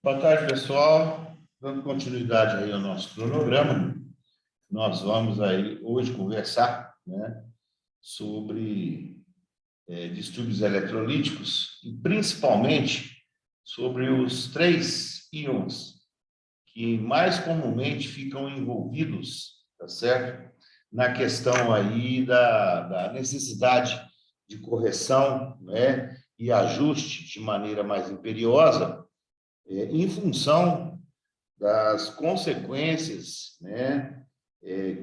Boa tarde, pessoal. Dando continuidade aí ao nosso cronograma, nós vamos aí hoje conversar, né, sobre distúrbios eletrolíticos e principalmente sobre os três íons que mais comumente ficam envolvidos, tá certo? Na questão aí da necessidade de correção, né, e ajuste de maneira mais imperiosa, em função das consequências, né,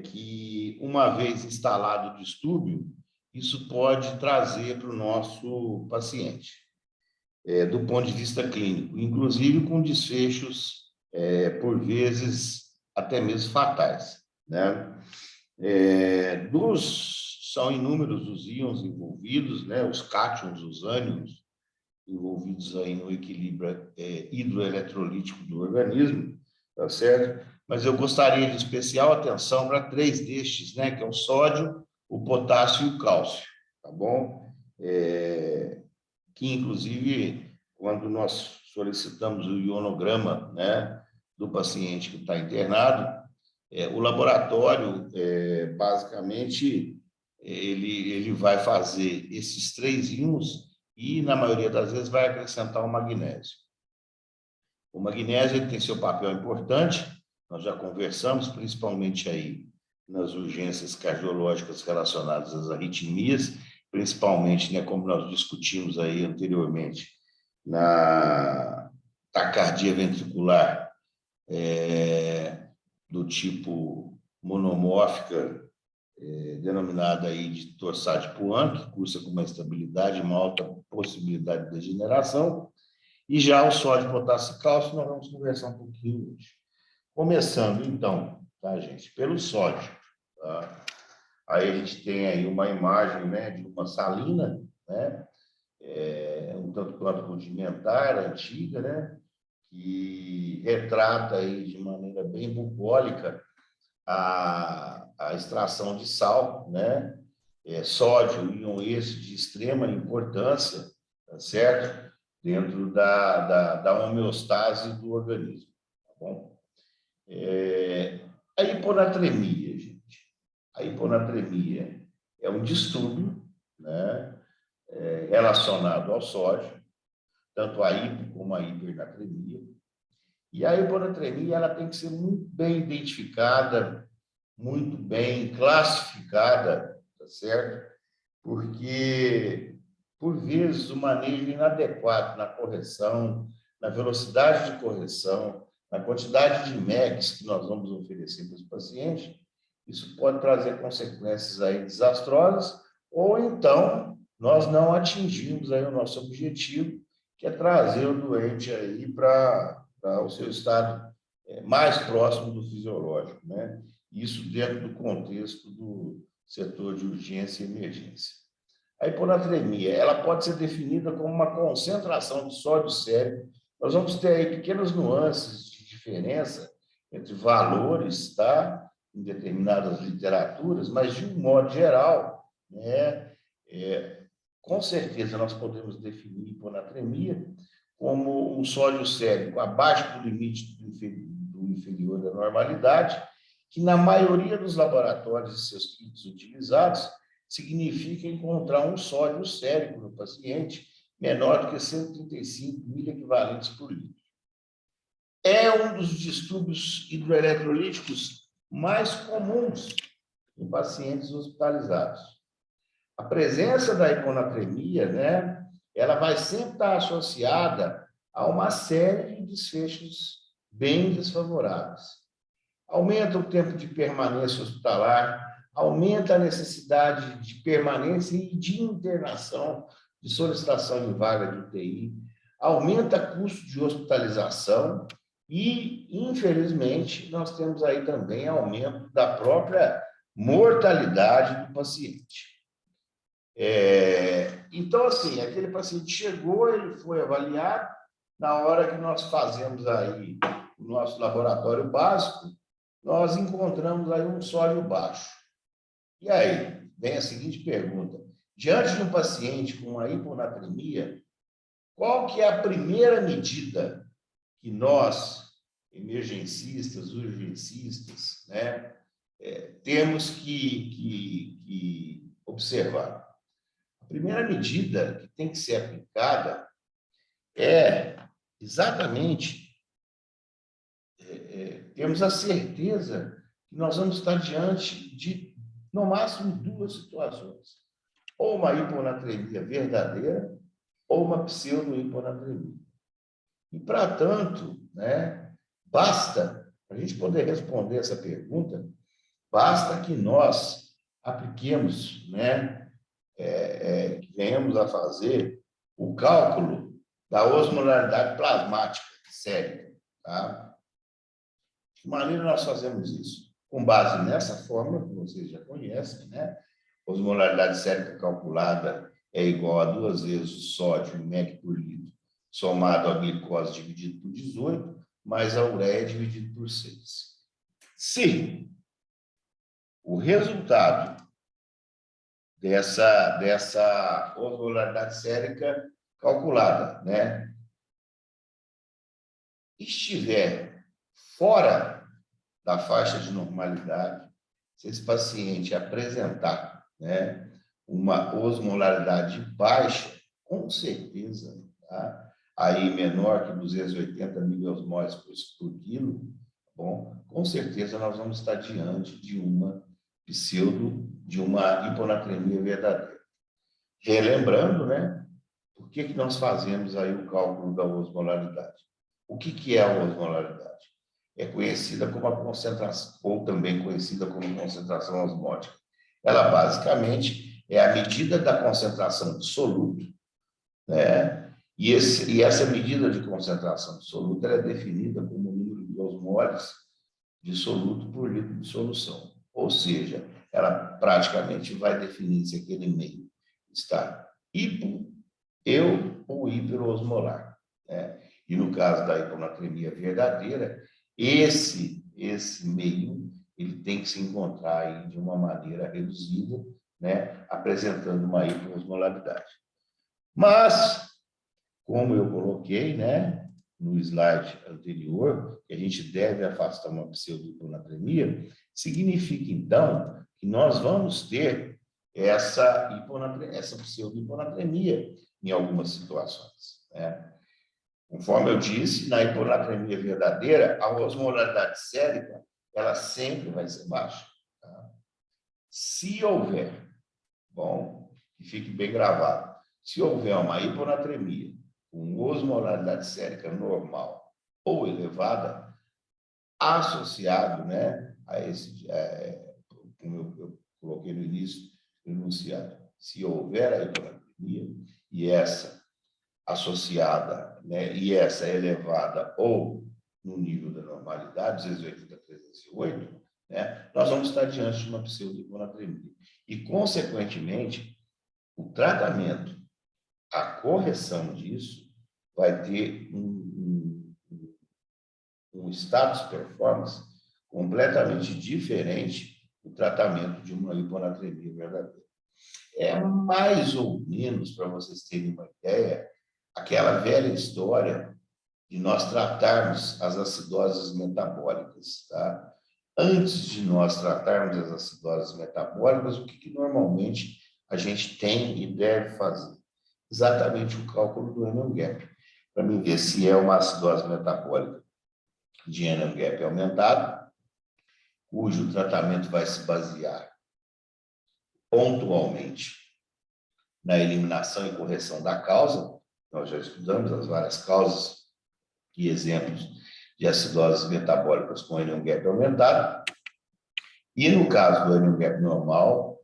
que, uma vez instalado o distúrbio, isso pode trazer para o nosso paciente, do ponto de vista clínico, inclusive com desfechos, por vezes, até mesmo fatais, né? São inúmeros os íons envolvidos, né? Os cátions, os ânions, envolvidos aí no equilíbrio hidroeletrolítico do organismo, tá certo? Mas eu gostaria de especial atenção para três destes, né? Que é o sódio, o potássio e o cálcio, tá bom? Que, inclusive, quando nós solicitamos o ionograma, né, do paciente que está internado, o laboratório, basicamente, ele vai fazer esses três íons e, na maioria das vezes, vai acrescentar o magnésio. O magnésio ele tem seu papel importante, nós já conversamos, principalmente aí nas urgências cardiológicas relacionadas às arritmias, principalmente, né, como nós discutimos aí anteriormente, na taquicardia ventricular do tipo monomórfica, denominada aí de Torsades-Poinc, que cursa com uma estabilidade e uma alta possibilidade de degeneração, e já o sódio, potássio e cálcio nós vamos conversar um pouquinho hoje. Começando, então, tá, gente, pelo sódio, tá? Aí a gente tem aí uma imagem, né, de uma salina, né, um tanto quanto rudimentar, antiga, né, que retrata aí de maneira bem bucólica a extração de sal, né, sódio, íon esse de extrema importância, tá certo? Dentro da homeostase do organismo, tá bom? A hiponatremia, gente. A hiponatremia é um distúrbio, né, relacionado ao sódio, tanto a hipo como a hipernatremia. E a hiponatremia ela tem que ser muito bem identificada, muito bem classificada, tá certo? Porque, por vezes, o manejo inadequado na correção, na velocidade de correção, na quantidade de MECs que nós vamos oferecer para os pacientes, isso pode trazer consequências aí desastrosas, ou então nós não atingimos aí o nosso objetivo, que é trazer o doente aí para o seu estado mais próximo do fisiológico, né? Isso dentro do contexto do setor de urgência e emergência. A hiponatremia, ela pode ser definida como uma concentração de sódio sério. Nós vamos ter aí pequenas nuances de diferença entre valores, tá? Em determinadas literaturas, mas, de um modo geral, né, com certeza nós podemos definir hiponatremia como um sódio sérico abaixo do limite do inferior da normalidade, que na maioria dos laboratórios e seus kits utilizados significa encontrar um sódio sérico no paciente menor do que 135 miliequivalentes por litro. É um dos distúrbios hidroeletrolíticos mais comuns em pacientes hospitalizados. A presença da hiponatremia, né, ela vai sempre estar associada a uma série de desfechos bem desfavoráveis. Aumenta o tempo de permanência hospitalar, aumenta a necessidade de permanência e de internação, de solicitação de vaga de UTI, aumenta o custo de hospitalização e, infelizmente, nós temos aí também aumento da própria mortalidade do paciente. Então, assim, aquele paciente chegou, ele foi avaliado, na hora que nós fazemos aí o nosso laboratório básico, nós encontramos aí um sódio baixo. E aí, vem a seguinte pergunta: diante de um paciente com uma hiponatremia, qual que é a primeira medida que nós, emergencistas, urgencistas, né, temos que observar. A primeira medida que tem que ser aplicada é exatamente termos a certeza que nós vamos estar diante de, no máximo, duas situações. Ou uma hiponatremia verdadeira, ou uma pseudo-hiponatremia. E, para tanto, né, basta, para a gente poder responder essa pergunta, basta que nós apliquemos, né, que venhamos a fazer o cálculo da osmolaridade plasmática sérica. Tá? De que maneira nós fazemos isso? Com base nessa fórmula, que vocês já conhecem, né? Osmolaridade sérica calculada é igual a 2 vezes o sódio em mEq por litro, somado a glicose dividido por 18, mais a ureia dividido por 6. Se o resultado dessa osmolaridade sérica calculada, né, estiver fora da faixa de normalidade, se esse paciente apresentar, né, uma osmolaridade baixa, com certeza, tá? Aí menor que 280 miliosmoles por quilo, tá bom? Com certeza nós vamos estar diante de uma hiponatremia verdadeira. Relembrando, né, por que nós fazemos aí o cálculo da osmolaridade? O que é a osmolaridade? É conhecida como a concentração, ou também conhecida como concentração osmótica. Ela, basicamente, é a medida da concentração de soluto, né? E essa medida de concentração de soluto é definida como o número de osmoles de soluto por litro de solução. Ou seja, ela praticamente vai definir se aquele meio está ou hiperosmolar, né? E no caso da hiponatremia verdadeira, esse meio ele tem que se encontrar aí de uma maneira reduzida, né, apresentando uma hiperosmolaridade. Mas, como eu coloquei, né, no slide anterior, que a gente deve afastar uma pseudo-hiponatremia, significa, então, que nós vamos ter essa pseudo-hiponatremia em algumas situações, né? Conforme eu disse, na hiponatremia verdadeira, a osmolaridade sérica, ela sempre vai ser baixa. Tá? Se houver, bom, que fique bem gravado, se houver uma hiponatremia com osmolaridade sérica normal ou elevada, associado, né, a esse, como eu coloquei no início do enunciado, se houver a hiponatremia e essa associada, né, e essa elevada ou no nível da normalidade, 280 a 308, né, nós vamos estar diante de uma pseudo-hiponatremia. E, consequentemente, o tratamento, a correção disso, vai ter um status performance completamente diferente do tratamento de uma hiponatremia verdadeira. É mais ou menos, para vocês terem uma ideia, aquela velha história de nós tratarmos as acidoses metabólicas, tá? Antes de nós tratarmos as acidoses metabólicas, o que normalmente a gente tem e deve fazer? Exatamente o cálculo do NM-GAP, para mim ver se é uma acidose metabólica de NM-GAP aumentado, cujo tratamento vai se basear pontualmente na eliminação e correção da causa. Nós já estudamos as várias causas e exemplos de acidoses metabólicas com NM-GAP aumentado. E no caso do NM-GAP normal,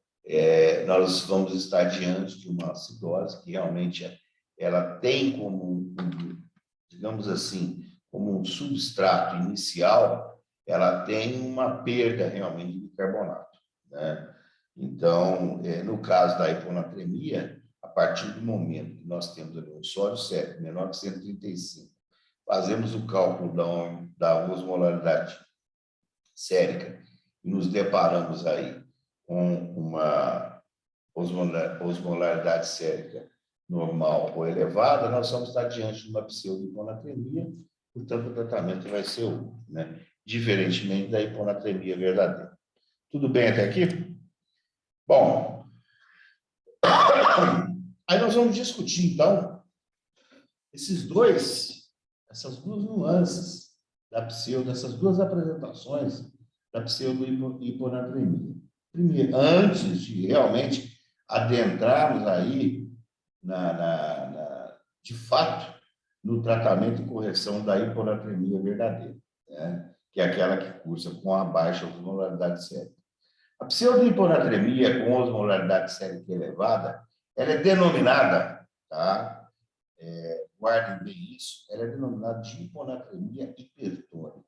nós vamos estar diante de uma acidose que realmente ela tem como, digamos assim, como um substrato inicial, ela tem uma perda realmente de bicarbonato, né? Então, no caso da hiponatremia, a partir do momento que nós temos ali um sódio sérico menor que 135, fazemos o cálculo da osmolaridade sérica e nos deparamos aí com uma osmolaridade sérica normal ou elevada, nós vamos estar diante de uma pseudo-hiponatremia, portanto, o tratamento vai ser outro, né? Diferentemente da hiponatremia verdadeira. Tudo bem até aqui? Bom, aí nós vamos discutir, então, essas duas nuances dessas duas apresentações da pseudo-hiponatremia. Primeiro, antes de realmente adentrarmos aí, de fato, no tratamento e correção da hiponatremia verdadeira, né? Que é aquela que cursa com a baixa osmolaridade sérica. A pseudo-hiponatremia com osmolaridade sérica elevada, ela é denominada, tá? Guardem bem isso, ela é denominada de hiponatremia hipertônica.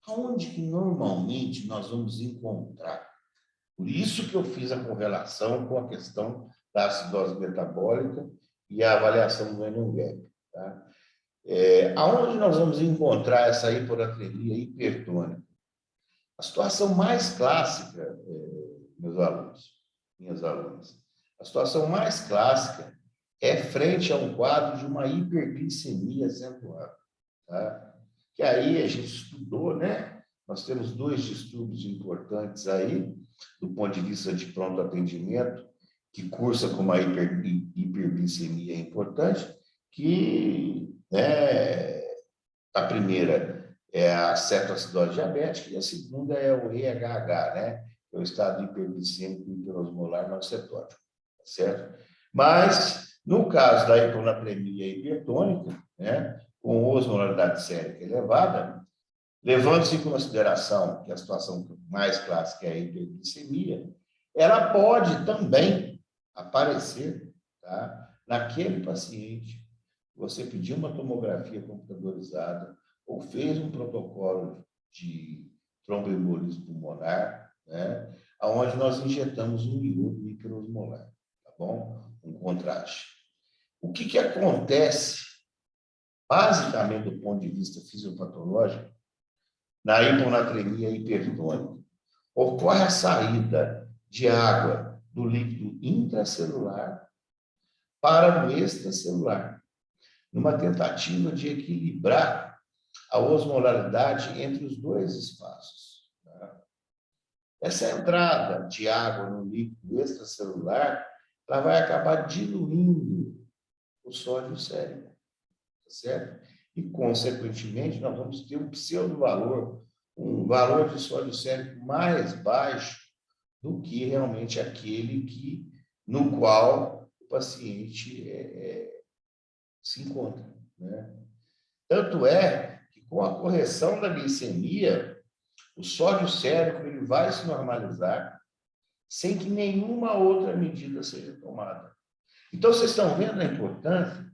Aonde que normalmente nós vamos encontrar? Por isso que eu fiz a correlação com a questão da acidose metabólica e a avaliação do NUGEP, tá? Aonde nós vamos encontrar essa hiponatremia hipertônica? A situação mais clássica, meus alunos, minhas alunas, a situação mais clássica é frente a um quadro de uma hiperglicemia acentuada, tá? Que aí a gente estudou, né? Nós temos 2 distúrbios importantes aí, do ponto de vista de pronto atendimento, que cursa com uma hiperglicemia importante, que, né, a primeira é a cetoacidose diabética e a segunda é o EHH, né? Que é o estado hiperglicêmico hiperosmolar não cetótico, certo? Mas, no caso da hiponatremia hipertônica, né, com osmolaridade sérica elevada, levando-se em consideração que a situação mais clássica é a hiperglicemia, ela pode também aparecer, tá, naquele paciente. Você pediu uma tomografia computadorizada ou fez um protocolo de tromboembolismo pulmonar, né, onde nós injetamos um iodo hiperosmolar, tá bom? Um contraste. O que acontece, basicamente, do ponto de vista fisiopatológico, na hiponatremia hipertônica? Ocorre a saída de água do líquido intracelular para o extracelular, numa tentativa de equilibrar a osmolaridade entre os 2 espaços. Tá? Essa entrada de água no líquido extracelular, ela vai acabar diluindo o sódio sérico, tá certo? E, consequentemente, nós vamos ter um pseudo-valor, um valor de sódio sérico mais baixo do que realmente aquele no qual o paciente se encontra, né? Tanto é que, com a correção da glicemia, o sódio sérico ele vai se normalizar sem que nenhuma outra medida seja tomada. Então, vocês estão vendo a importância?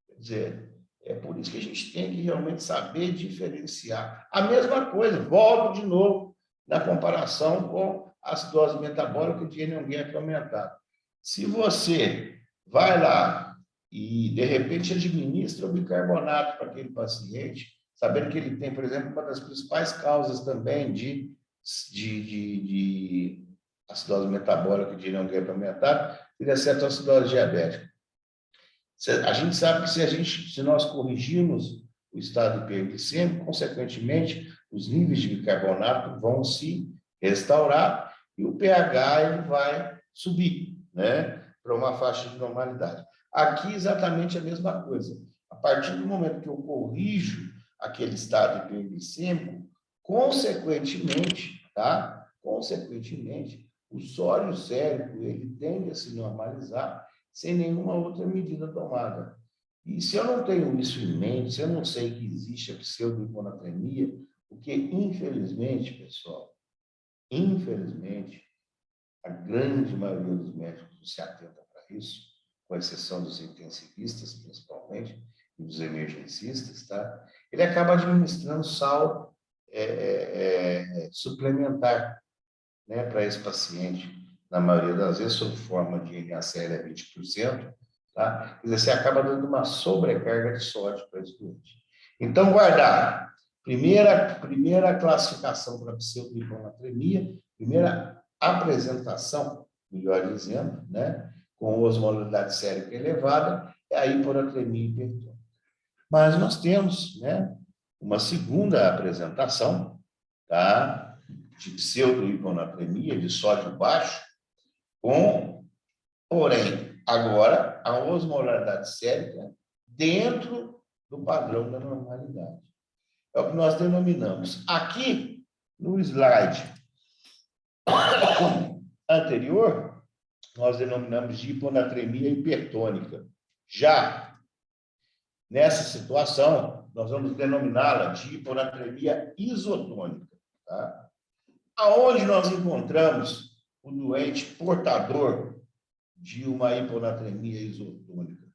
Quer dizer, é por isso que a gente tem que realmente saber diferenciar. A mesma coisa, volto de novo na comparação com a acidose metabólica de NUGEP aumentado. Se você vai lá e, de repente, administra o bicarbonato para aquele paciente, sabendo que ele tem, por exemplo, uma das principais causas também de acidose metabólica de NUGEP aumentado, seria a cetoacidose diabética. A gente sabe que se nós corrigirmos o estado hiperglicêmico, consequentemente, os níveis de bicarbonato vão se restaurar e o pH ele vai subir, né, para uma faixa de normalidade. Aqui, exatamente a mesma coisa. A partir do momento que eu corrijo aquele estado hiperglicêmico, consequentemente, tá? Consequentemente, o sódio sérico ele tende a se normalizar sem nenhuma outra medida tomada. E se eu não tenho isso em mente, se eu não sei que existe a pseudo-hiponatremia, porque, infelizmente, pessoal, infelizmente, a grande maioria dos médicos não se atenta para isso, com exceção dos intensivistas, principalmente, e dos emergencistas, tá? Ele acaba administrando sal suplementar, né, para esse paciente, na maioria das vezes, sob forma de NaCl a 20%, tá? Quer dizer, você acaba dando uma sobrecarga de sódio para esse doente. Então, guardar. Primeira classificação para pseudo-hiponatremia, primeira apresentação, melhor dizendo, né, com osmolaridade sérica elevada, é a hiponatremia hipertônica. Mas nós temos, né, uma segunda apresentação, tá? De pseudo-hiponatremia, de sódio baixo, porém, agora, a osmolaridade sérica dentro do padrão da normalidade. É o que nós denominamos. Aqui, no slide anterior, nós denominamos de hiponatremia hipertônica. Já nessa situação, nós vamos denominá-la de hiponatremia isotônica. Tá? Aonde nós encontramos o doente portador de uma hiponatremia isotônica?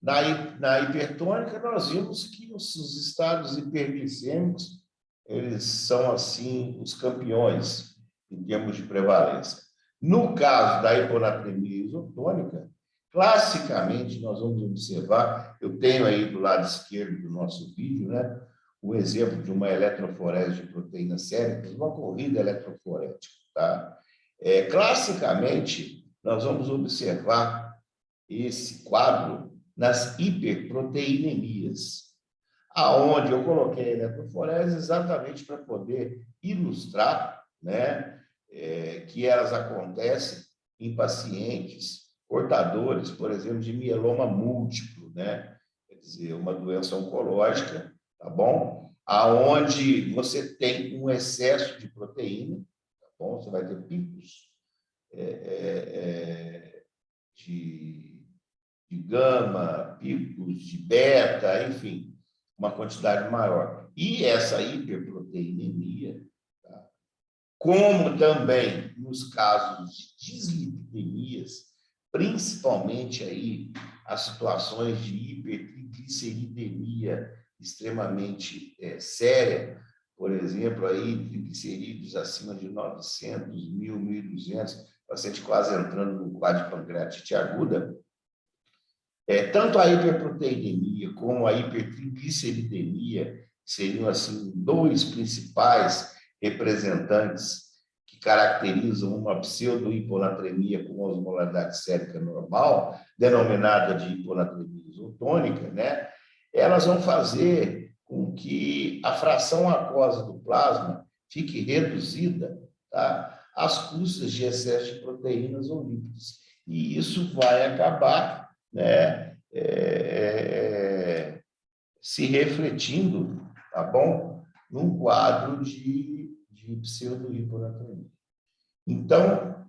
Na hipertônica, nós vimos que os estados hiperglicêmicos, eles são, assim, os campeões em termos de prevalência. No caso da hiponatremia isotônica, classicamente, nós vamos observar, eu tenho aí do lado esquerdo do nosso vídeo, né, o exemplo de uma eletroforese de proteínas séricas, uma corrida eletroforética. Tá? Classicamente, nós vamos observar esse quadro nas hiperproteinemias, aonde eu coloquei a eletroforese exatamente para poder ilustrar, né, que elas acontecem em pacientes portadores, por exemplo, de mieloma múltiplo, né? Quer dizer, uma doença oncológica, tá bom? Aonde você tem um excesso de proteína, tá bom? Você vai ter picos de gama, picos de beta, enfim, uma quantidade maior. E essa hiperproteinemia, tá? Como também nos casos de dislipidemias, principalmente aí as situações de hipertrigliceridemia extremamente séria, por exemplo, aí triglicerídeos acima de 900, 1.000, 1.200, paciente quase entrando no quadro de pancreatite aguda. Tanto a hiperproteinemia como a hipertrigliceridemia seriam, assim, dois principais representantes que caracterizam uma pseudo-hiponatremia com osmolaridade sérica normal, denominada de hiponatremia isotônica, né? Elas vão fazer com que a fração aquosa do plasma fique reduzida, tá? Às custas de excesso de proteínas ou lípidos. E isso vai acabar, né, se refletindo, tá bom? Num quadro de pseudo-hiponatremia. Então,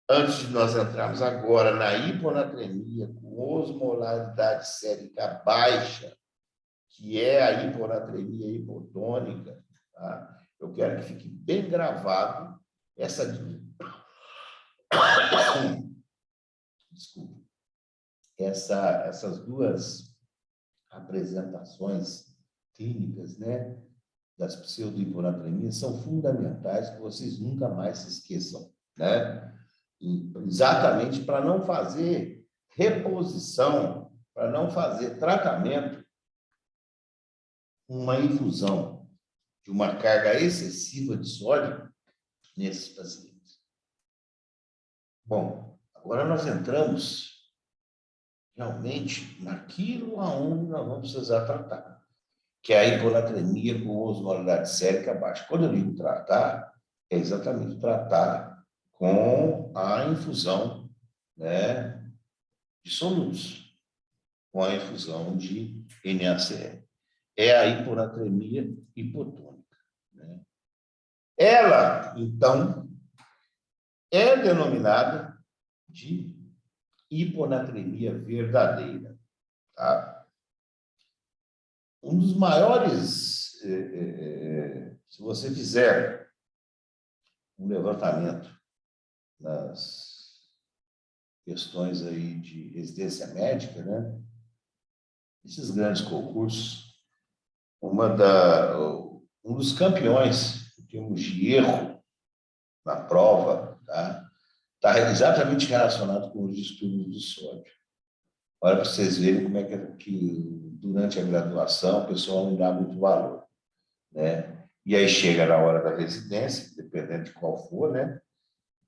antes de nós entrarmos agora na hiponatremia com osmolaridade sérica baixa, que é a hiponatremia hipotônica, tá? Eu quero que fique bem gravado essa... Desculpa. Essas duas apresentações clínicas, né, das pseudo-hiponatremias são fundamentais, que vocês nunca mais se esqueçam, né? Exatamente para não fazer reposição, para não fazer tratamento, uma infusão de uma carga excessiva de sódio nesses pacientes. Bom, agora nós entramos realmente naquilo aonde nós vamos precisar tratar, que é a hiponatremia com osmolaridade sérica baixa. Quando eu digo tratar, é exatamente tratar com a infusão, né, de solutos, com a infusão de NaCl. É a hiponatremia hipotônica, né? Ela, então, é denominada de hiponatremia verdadeira, tá? Um dos maiores, se você fizer um levantamento nas questões aí de residência médica, né? Esses grandes concursos, um dos campeões em termos de erro na prova, tá? Está exatamente relacionado com os distúrbios do sódio. Olha para vocês verem como é que durante a graduação o pessoal não dá muito valor, né? E aí chega na hora da residência, dependendo de qual for, né?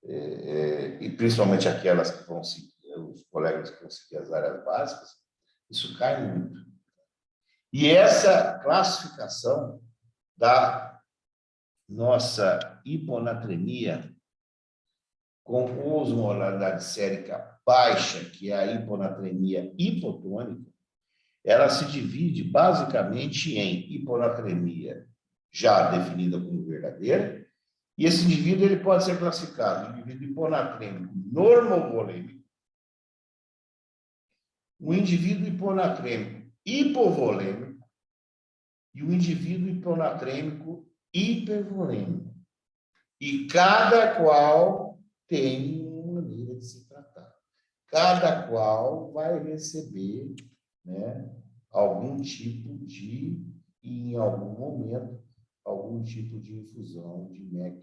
E principalmente aquelas que vão seguir, os colegas que vão seguir as áreas básicas, isso cai muito. E essa classificação da nossa hiponatremia com osmolaridade sérica baixa, que é a hiponatremia hipotônica, ela se divide basicamente em hiponatremia já definida como verdadeira, e esse indivíduo ele pode ser classificado em indivíduo hiponatrêmico normovolêmico, um indivíduo hiponatrêmico hipovolêmico e um indivíduo hiponatrêmico hipervolêmico. E cada qual tem uma maneira de se tratar. Cada qual vai receber, né, algum tipo de, em algum momento, algum tipo de infusão de MEC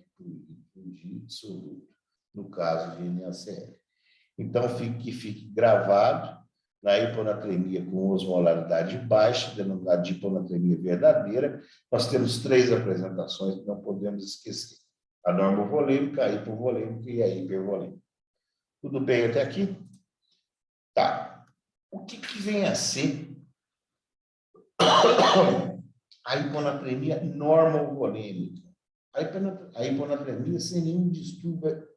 de soluto, no caso de NaCl. Então, fique gravado na hiponatremia com osmolaridade baixa, denominada de hiponatremia verdadeira, nós temos 3 apresentações que não podemos esquecer: a normovolêmica, a hipovolêmica e a hipervolêmica. Tudo bem até aqui? Tá. O que vem a ser a hiponatremia normovolêmica? A hiponatremia sem nenhum distúrbio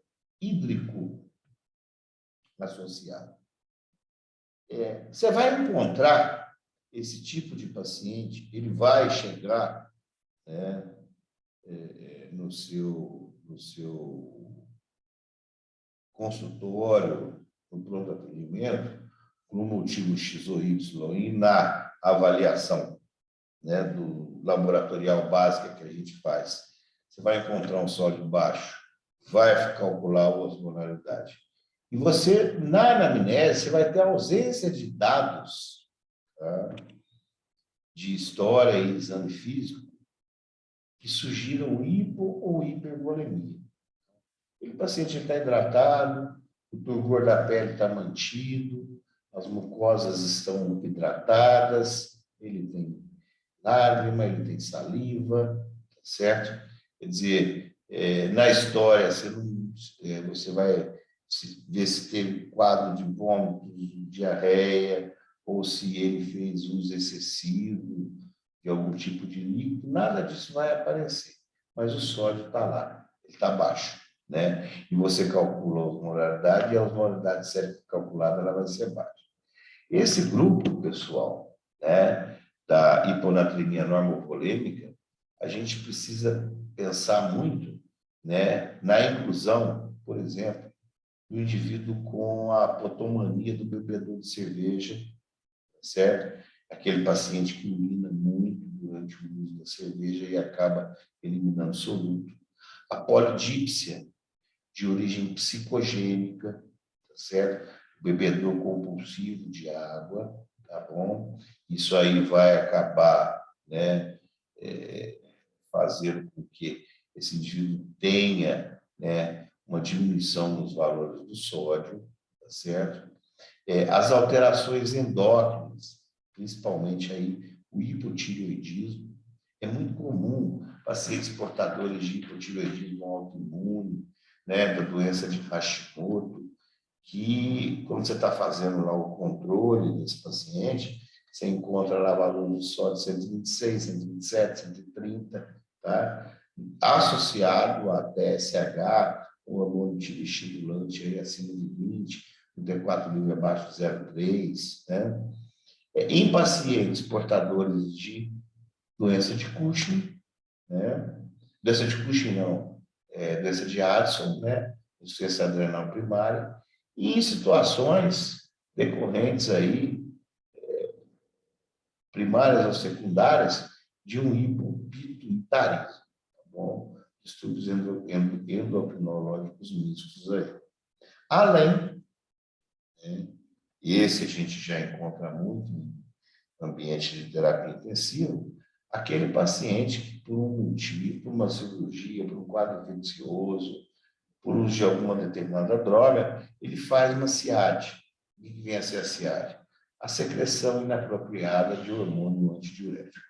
hídrico associado. Você vai encontrar esse tipo de paciente, ele vai chegar, né, no seu consultório, no pronto atendimento, por um motivo X ou Y, e na avaliação, né, do laboratorial básica que a gente faz, você vai encontrar um sódio baixo, vai calcular a osmolaridade. E você, na anamnese, você vai ter ausência de dados, tá, de história e exame físico que sugiram hipo ou hipervolemia. O paciente está hidratado, o turgor da pele está mantido, as mucosas estão hidratadas, ele tem lágrima, ele tem saliva, certo? Quer dizer, na história, você vai ver se teve quadro de vômitos, diarreia, ou se ele fez uso excessivo de algum tipo de líquido, nada disso vai aparecer. Mas o sódio está lá, ele está baixo, né? E você calcula a osmolaridade, e a osmolaridade sérica calculada ela vai ser baixa. Esse grupo, pessoal, né, da hiponatremia normovolêmica, a gente precisa pensar muito, né, na inclusão, por exemplo, do indivíduo com a potomania do bebedor de cerveja, certo? Aquele paciente que urina muito durante o uso da cerveja e acaba eliminando soluto. A polidípsia, de origem psicogênica, tá certo? Bebedor compulsivo de água, tá bom? Isso aí vai acabar, né, fazendo com que esse indivíduo tenha, né, uma diminuição nos valores do sódio, tá certo? As alterações endócrinas, principalmente aí o hipotireoidismo, é muito comum pacientes portadores de hipotireoidismo autoimune, né, da doença de Hashimoto, que quando você está fazendo lá o controle desse paciente, você encontra lá valores de sódio 126, 127, 130, tá? Associado a TSH, o hormônio tireoestimulante aí acima de 20, o T4 livre abaixo de 0,3, né? Em pacientes portadores de doença de Cushing, né? Doença de Cushing não, doença de Addison, né? Insuficiência adrenal primária, e em situações decorrentes aí, primárias ou secundárias, de um hipopituitarismo, tá bom? Distúrbios endocrinológicos mistos aí. Além, né, esse a gente já encontra muito em ambiente de terapia intensiva, aquele paciente que, por um motivo, por uma cirurgia, por um quadro infeccioso, por uso de alguma determinada droga, ele faz uma SIAD. O que vem a ser a SIAD? A secreção inapropriada de hormônio antidiurético.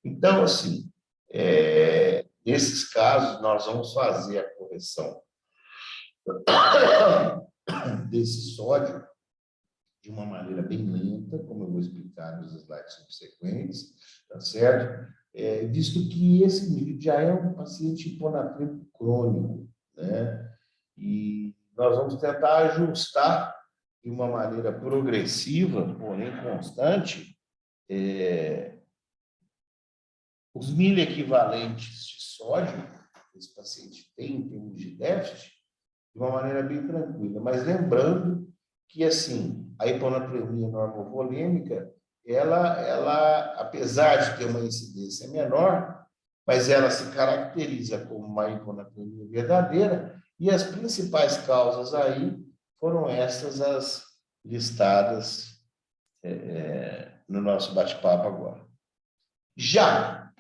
Então, assim, nesses casos, nós vamos fazer a correção desse sódio de uma maneira bem lenta, como eu vou explicar explicar nos slides subsequentes, tá certo? Visto que esse indivíduo já é um paciente hiponatrêmico crônico, né? E nós vamos tentar ajustar de uma maneira progressiva, porém constante, os miliequivalentes de sódio que esse paciente tem em termos de déficit, de uma maneira bem tranquila. Mas lembrando que, assim, a hiponatremia normovolêmica, ela, apesar de ter uma incidência menor, mas ela se caracteriza como uma hiponatremia verdadeira, e as principais causas aí foram essas as listadas no nosso bate-papo agora. Já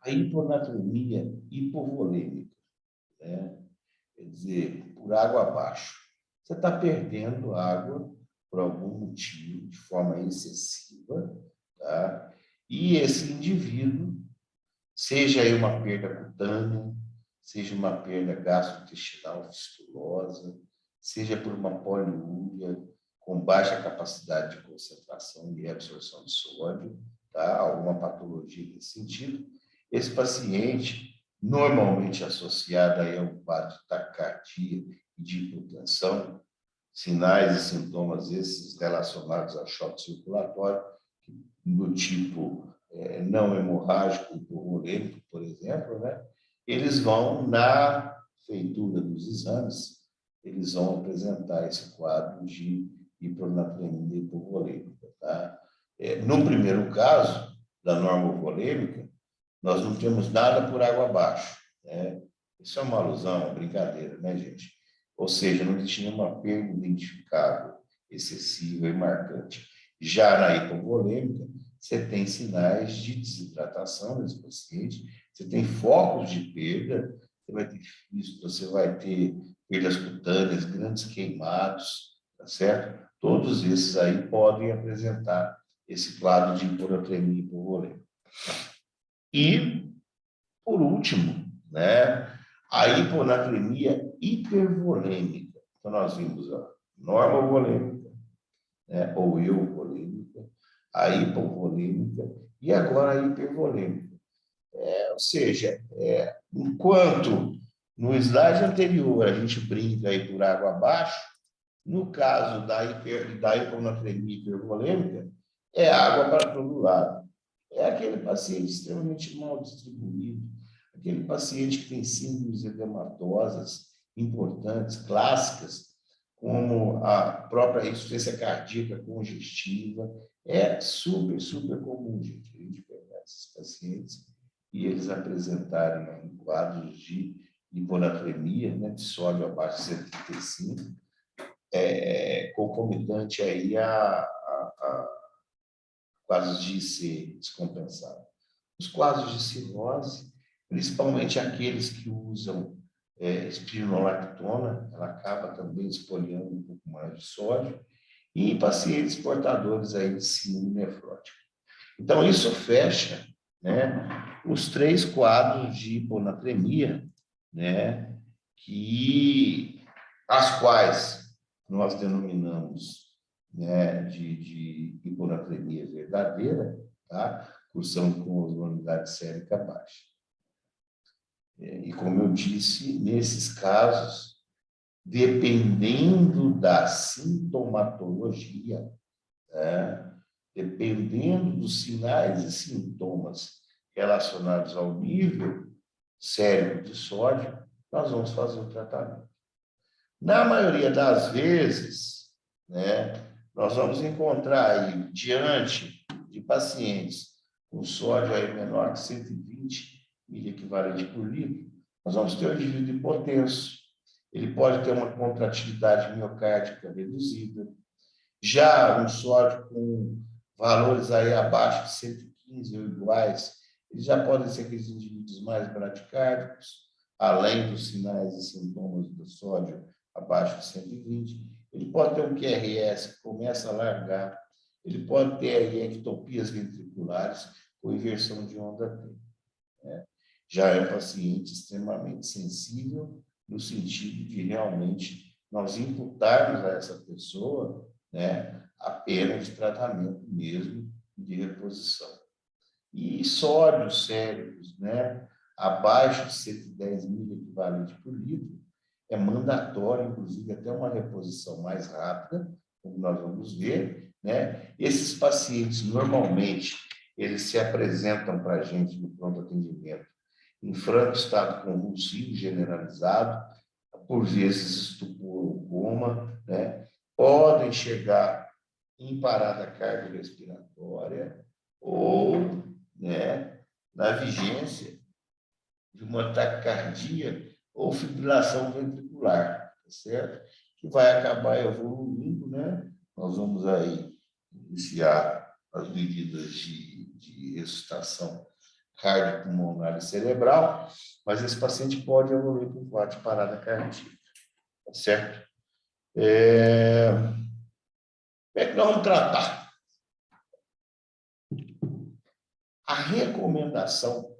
a hiponatremia hipovolêmica, né? Quer dizer, por água abaixo. Você está perdendo água por algum motivo, de forma excessiva, tá? E esse indivíduo, seja aí uma perda cutânea, seja uma perda gastrointestinal fistulosa, seja por uma poliúria com baixa capacidade de concentração e absorção de sódio, tá? Alguma patologia nesse sentido, esse paciente, normalmente associado aí a um quadro de taquicardia e de hipotensão, sinais e sintomas esses relacionados a choque circulatório, do tipo não hemorrágico hipovolêmico, por exemplo, né? Eles vão, na feitura dos exames, eles vão apresentar esse quadro de hiponatremia hipovolêmica, tá? No primeiro caso, da normovolêmica, nós não temos nada por água abaixo, né? Isso é uma alusão, uma brincadeira, né, gente? Ou seja, não existe nenhuma perda identificável, excessiva e marcante. Já na hipovolêmica, você tem sinais de desidratação nesse paciente, você tem focos de perda, você vai ter fístula, você vai ter perdas cutâneas, grandes queimados, tá certo? Todos esses aí podem apresentar esse quadro de hiponatremia hipovolêmica. E, por último, né, a hiponatremia hipervolêmica. Então, nós vimos a normovolêmica, né, ou euvolêmica, a hipovolêmica e agora a hipervolêmica. Ou seja, enquanto no slide anterior a gente brinca aí por água abaixo, no caso da hiponatremia hipervolêmica, é água para todo lado. É aquele paciente extremamente mal distribuído, aquele paciente que tem síndromes edematosas importantes, clássicas, como a própria insuficiência cardíaca congestiva. É super, super comum, gente, a gente pegar esses pacientes e eles apresentarem quadros de hiponatremia, né, de sódio abaixo de 135, concomitante aí a quadros de IC descompensado. Os quadros de cirrose, principalmente aqueles que usam espironolactona, ela acaba também espoliando um pouco mais de sódio, e em pacientes portadores aí de síndrome nefrótica. Então, isso fecha, né, os 3 quadros de hiponatremia, né, as quais nós denominamos, né, de hiponatremia verdadeira, tá? Cursando com osmolaridade sérica baixa. E como eu disse, nesses casos, dependendo da sintomatologia, né, dependendo dos sinais e sintomas relacionados ao nível sérico de sódio, nós vamos fazer o tratamento. Na maioria das vezes, né, nós vamos encontrar aí, diante de pacientes com sódio aí menor que 120 miliequivalente por litro, nós vamos ter um indivíduo hipotenso. Ele pode ter uma contratividade miocárdica reduzida. Já um sódio com valores aí abaixo de 115 ou iguais, eles já podem ser aqueles indivíduos mais bradicárdicos, além dos sinais e sintomas do sódio abaixo de 120. Ele pode ter um QRS que começa a largar, ele pode ter aí ectopias ventriculares ou inversão de onda T, né? Já é um paciente extremamente sensível, no sentido de realmente nós imputarmos a essa pessoa, né, apenas de tratamento mesmo, de reposição. E sódios sérios, né, abaixo de 110 mil equivalentes por litro, é mandatório, inclusive, até uma reposição mais rápida, como nós vamos ver, né? Esses pacientes, normalmente, eles se apresentam para a gente no pronto atendimento em franco estado convulsivo generalizado, por vezes estupor ou coma, né? Podem chegar em parada cardiorrespiratória ou, né, na vigência de uma taquicardia ou fibrilação ventricular, tá certo? Que vai acabar evoluindo, né? Nós vamos aí iniciar as medidas de ressuscitação cardiopulmonar e cerebral, mas esse paciente pode evoluir com quadro de parada cardíaca, tá certo? Como é que nós vamos tratar? A recomendação,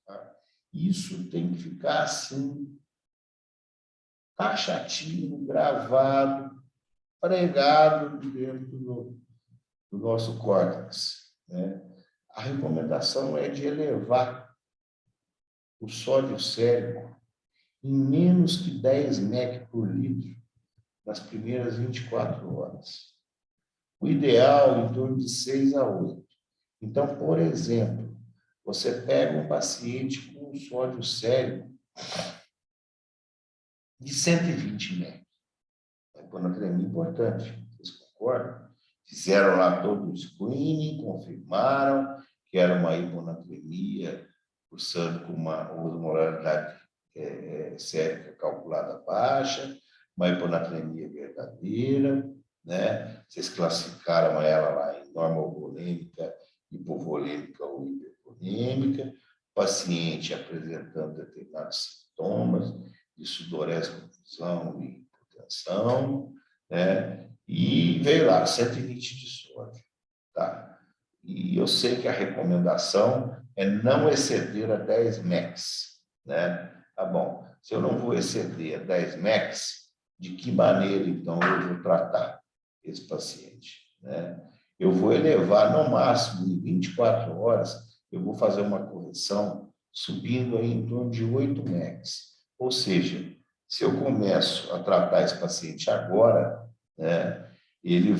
tá? Isso tem que ficar assim, taxativo, gravado, pregado dentro do nosso córtex, né? A recomendação é de elevar o sódio sérico em menos que 10 mEq por litro nas primeiras 24 horas. O ideal em torno de 6 a 8. Então, por exemplo, você pega um paciente com um sódio sérico de 120 mEq. A hiponatremia é importante, vocês concordam? Fizeram lá todo o screening, confirmaram que era uma hiponatremia, cursando com uma osmolaridade sérica calculada baixa, uma hiponatremia verdadeira, né? Vocês classificaram ela lá em normovolêmica, hipovolêmica ou hipervolêmica, paciente apresentando determinados sintomas de sudorese, confusão e hipotensão, né? E veio lá, 120 de sódio, tá? E eu sei que a recomendação é não exceder a 10 MEQs, né? Tá bom, se eu não vou exceder a 10 MEQs, de que maneira, então, eu vou tratar esse paciente, né? Eu vou elevar, no máximo, em 24 horas, eu vou fazer uma correção subindo aí em torno de 8 MEQs. Ou seja, se eu começo a tratar esse paciente agora, né, ele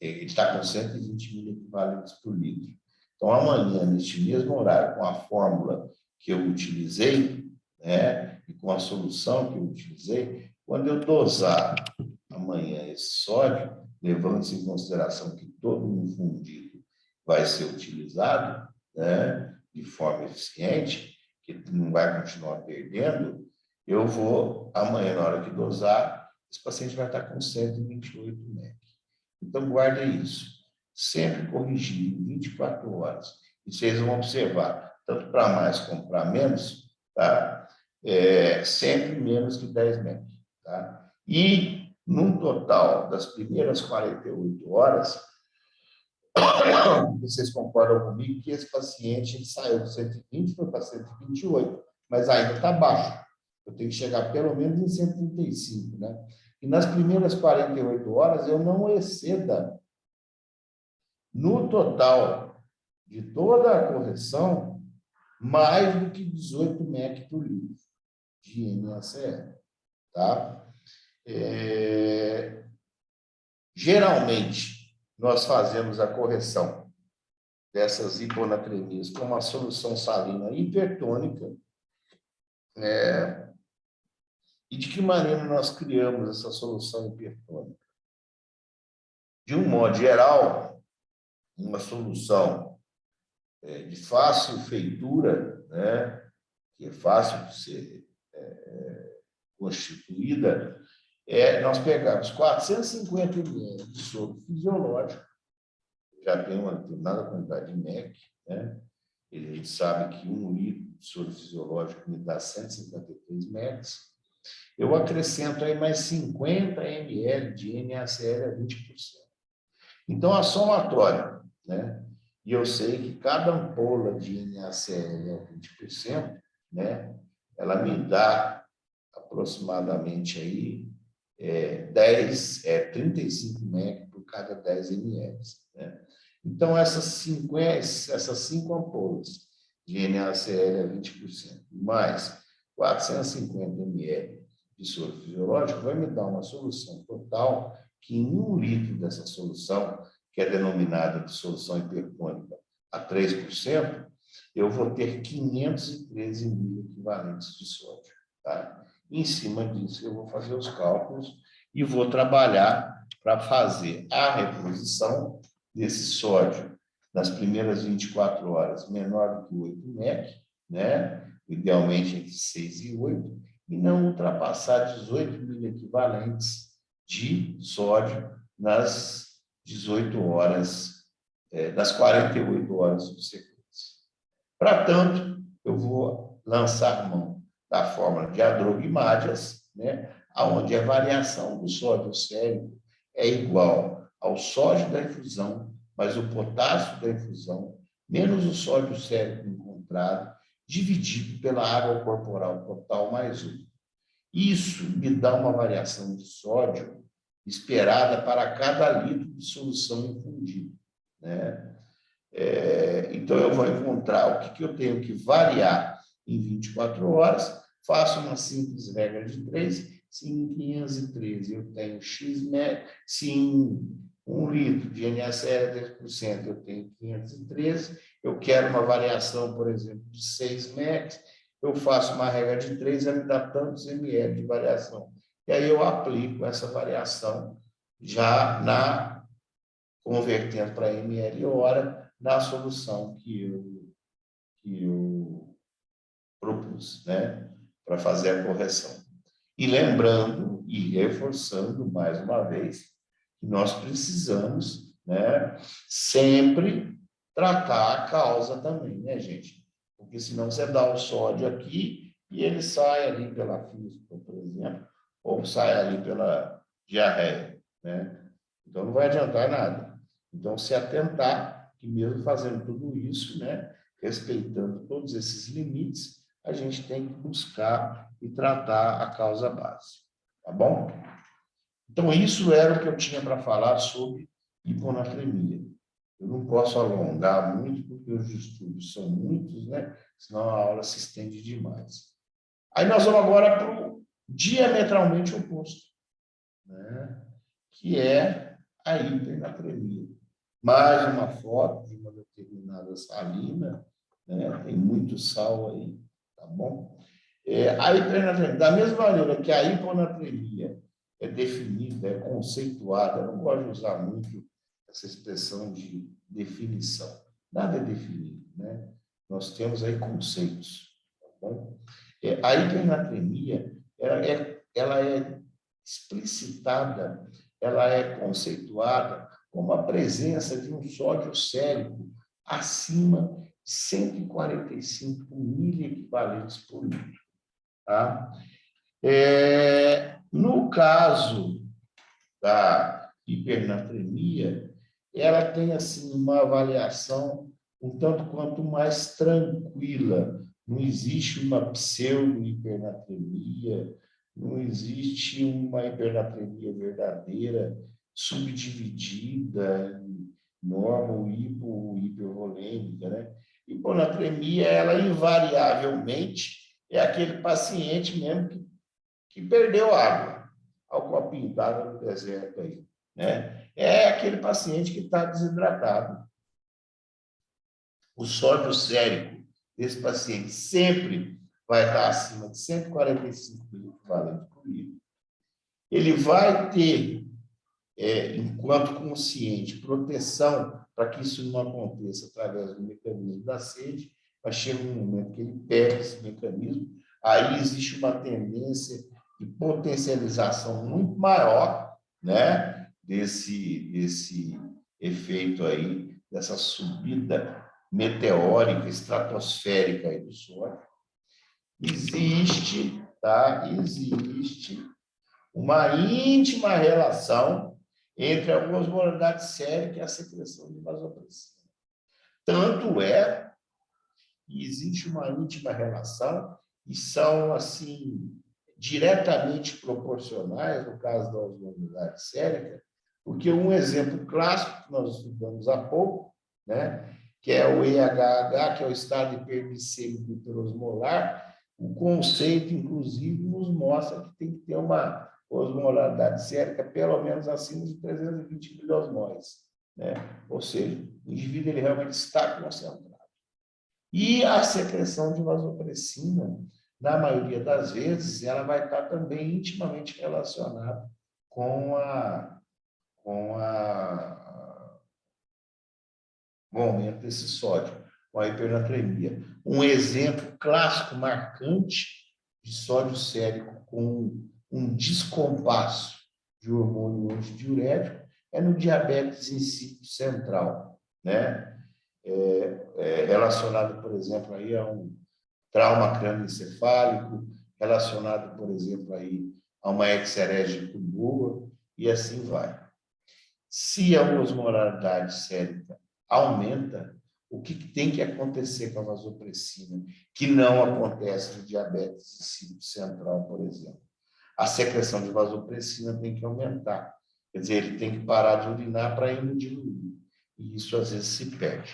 está com 120 mil equivalentes por litro. Então, amanhã, neste mesmo horário, com a fórmula que eu utilizei, né, e com a solução que eu utilizei, quando eu dosar amanhã esse sódio, levando-se em consideração que todo um fundido vai ser utilizado, né, de forma eficiente, que não vai continuar perdendo, eu vou, amanhã, na hora que dosar, esse paciente vai estar com 128 mEq. Então, guardem isso. Sempre corrigir em 24 horas. E vocês vão observar, tanto para mais como para menos, tá? Sempre menos que 10 mEq. Tá? E, no total das primeiras 48 horas, vocês concordam comigo que esse paciente saiu de 120 foi para 128, mas ainda está baixo. Eu tenho que chegar pelo menos em 135, né? E nas primeiras 48 horas eu não exceda, no total de toda a correção, mais do que 18 mEq por litro de NaCl, tá? Geralmente, nós fazemos a correção dessas hiponatremias com uma solução salina hipertônica, e de que maneira nós criamos essa solução hipertônica? De um modo geral, uma solução de fácil feitura, né, que é fácil de ser constituída, nós pegamos 450 ml de soro fisiológico, já tem uma determinada quantidade de MEC, né? A gente sabe que 1 litro de soro fisiológico me dá 153 MECs. Eu acrescento aí mais 50 ml de NaCl a 20%. Então, a somatória, né? E eu sei que cada ampola de NaCl a 20%, né? Ela me dá aproximadamente aí 35 mEq por cada 10 ml. Né? Então, essas 5 ampolas de NaCl a 20%, mais 450 ml de soro fisiológico, vai me dar uma solução total que em 1 litro dessa solução, que é denominada de solução hipertônica a 3%, eu vou ter 513 mil equivalentes de sódio. Tá? Em cima disso, eu vou fazer os cálculos e vou trabalhar para fazer a reposição desse sódio nas primeiras 24 horas menor do que 8 mEq, né? Idealmente entre 6 e 8, e não ultrapassar 18 mil equivalentes de sódio nas 18 horas, nas 48 horas subsequentes. Para tanto, eu vou lançar mão da fórmula de Adroguimadias, né, onde a variação do sódio sérico é igual ao sódio da infusão, mais o potássio da infusão, menos o sódio sérico encontrado, dividido pela água corporal total mais 1. Isso me dá uma variação de sódio esperada para cada litro de solução infundida, né? Então, eu vou encontrar o que eu tenho que variar em 24 horas, faço uma simples regra de 3, se em 513 eu tenho X mEq, se em 1 litro de NaCl a 10% eu tenho 513, eu quero uma variação, por exemplo, de 6 mEq, eu faço uma regra de 3, vai me dar tantos ml de variação. E aí eu aplico essa variação já convertendo para ml hora, na solução que eu propus, né, para fazer a correção. E lembrando e reforçando mais uma vez que nós precisamos, né, sempre tratar a causa também, né, gente? Porque senão você dá o sódio aqui e ele sai ali pela fístula, por exemplo, ou sai ali pela diarreia, né? Então não vai adiantar nada. Então, se atentar que mesmo fazendo tudo isso, né, respeitando todos esses limites, a gente tem que buscar e tratar a causa base. Tá bom? Então, isso era o que eu tinha para falar sobre hiponatremia. Eu não posso alongar muito, porque os estudos são muitos, né? Senão a aula se estende demais. Aí nós vamos agora para o diametralmente oposto, né? Que é a hipernatremia. Mais uma foto de uma determinada salina, né? Tem muito sal aí, tá bom? A hipernatremia, da mesma maneira que a hiponatremia é definida, é conceituada, eu não gosto de usar muito essa expressão de definição. Nada é definido, né? Nós temos aí conceitos, tá bom? A hipernatremia, ela é explicitada, ela é conceituada como a presença de um sódio sérico acima de 145 miliequivalentes por litro. Tá? No caso da hipernatremia, ela tem assim uma avaliação um tanto quanto mais tranquila. Não existe uma pseudo-hipernatremia, não existe uma hipernatremia verdadeira, subdividida em normal, hipervolêmica, né? Hiponatremia, ela invariavelmente é aquele paciente mesmo que perdeu água ao copinho d'água no deserto aí, né? É aquele paciente que está desidratado. O sódio sérico desse paciente sempre vai estar acima de 145 miliequivalentes por litro. Ele vai ter, enquanto consciente, proteção para que isso não aconteça através do mecanismo da sede, mas chega um momento que ele perde esse mecanismo, aí existe uma tendência de potencialização muito maior, né, desse efeito aí, dessa subida meteórica, estratosférica aí do sódio. Existe uma íntima relação entre a osmolaridade sérica e a secreção de vasopressina. Tanto é que existe uma íntima relação e são, assim, diretamente proporcionais, no caso da osmolaridade sérica, porque um exemplo clássico que nós estudamos há pouco, né, que é o EHH, que é o estado hiperglicêmico hiperosmolar, o conceito, inclusive, nos mostra que tem que ter uma osmolaridade sérica pelo menos acima de 320 miliosmóis, né? Ou seja, o indivíduo ele realmente está concentrado. E a secreção de vasopressina, na maioria das vezes, ela vai estar também intimamente relacionada com o aumento desse sódio, com a hipernatremia. Um exemplo clássico, marcante, de sódio sérico com um descompasso de hormônio antidiurético é no diabetes insípido central, né? Relacionado, por exemplo, aí a um trauma crânioencefálico, relacionado, por exemplo, aí a uma exerese de tumor, e assim vai. Se a osmolaridade sérica aumenta, o que tem que acontecer com a vasopressina, que não acontece no diabetes insípido central, por exemplo? A secreção de vasopressina tem que aumentar. Quer dizer, ele tem que parar de urinar para hemodiluir. E isso, às vezes, se perde.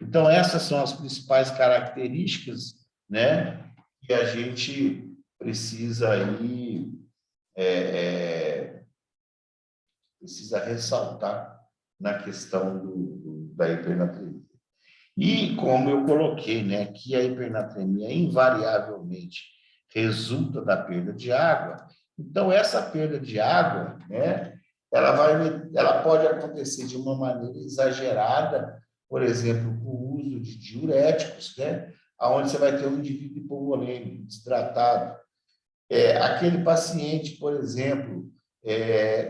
Então, essas são as principais características, né, que a gente precisa aí precisa ressaltar na questão da hipernatremia. E como eu coloquei, né, que a hipernatremia invariavelmente resulta da perda de água, então essa perda de água, né, ela pode acontecer de uma maneira exagerada, por exemplo, com o uso de diuréticos, né, onde você vai ter um indivíduo hipovolêmico, desidratado. Aquele paciente, por exemplo,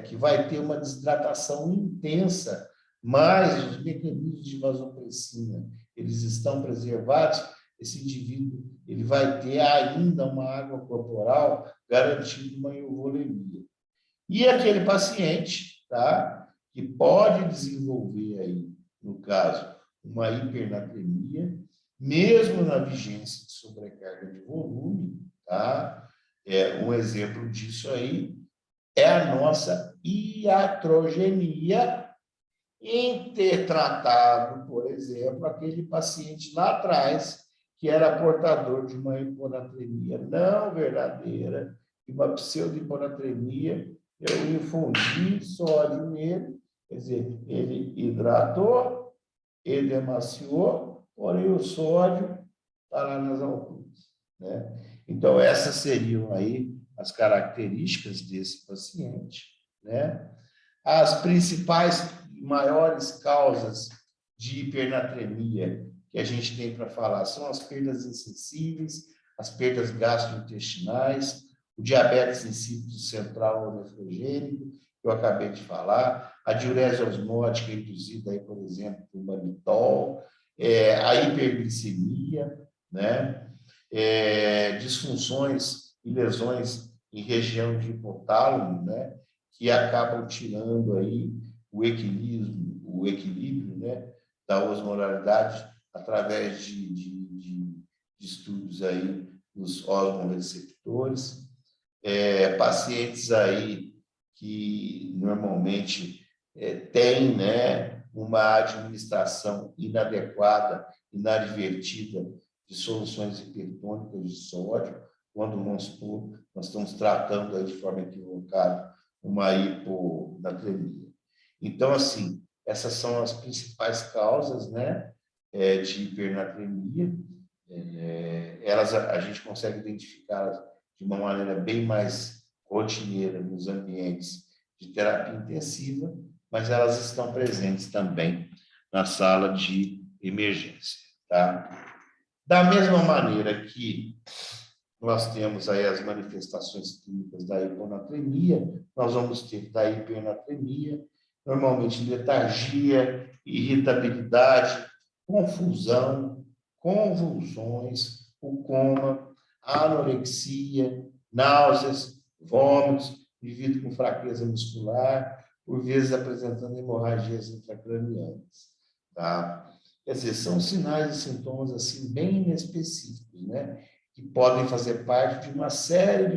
que vai ter uma desidratação intensa, mas os mecanismos de vasopressina, eles estão preservados, esse indivíduo ele vai ter ainda uma água corporal garantindo uma euvolemia. E aquele paciente, tá, que pode desenvolver aí, no caso, uma hipernatremia, mesmo na vigência de sobrecarga de volume, tá? Um exemplo disso aí é a nossa iatrogenia em ter tratado, por exemplo, aquele paciente lá atrás que era portador de uma hiponatremia não verdadeira, de uma pseudo-hiponatremia, eu infundi sódio nele, quer dizer, ele hidratou, ele emaciou, porém o sódio está lá nas alturas, né? Então, essas seriam aí as características desse paciente, né? As principais maiores causas de hipernatremia que a gente tem para falar são as perdas insensíveis, as perdas gastrointestinais, o diabetes insípido central ou nefrogênico, que eu acabei de falar, a diurese osmótica induzida, aí, por exemplo, por mannitol, a hiperglicemia, né? Disfunções e lesões em região de hipotálamo, né? Que acabam tirando aí o equilíbrio, né? Da osmolaridade através de estudos aí nos osmoreceptores. Pacientes aí que normalmente têm, né, uma administração inadequada, inadvertida de soluções hipertônicas de sódio, quando, vamos supor, nós estamos tratando aí de forma equivocada uma hiponatremia. Então, assim, essas são as principais causas, né, de hipernatremia. A gente consegue identificá-las de uma maneira bem mais rotineira nos ambientes de terapia intensiva, mas elas estão presentes também na sala de emergência, tá? Da mesma maneira que nós temos aí as manifestações clínicas da hiponatremia, nós vamos ter da hipernatremia, normalmente letargia, irritabilidade, confusão, convulsões, o coma, anorexia, náuseas, vômitos, indivíduo com fraqueza muscular, por vezes apresentando hemorragias intracranianas, tá? Quer dizer, são sinais e sintomas assim bem inespecíficos, né? que podem fazer parte de uma série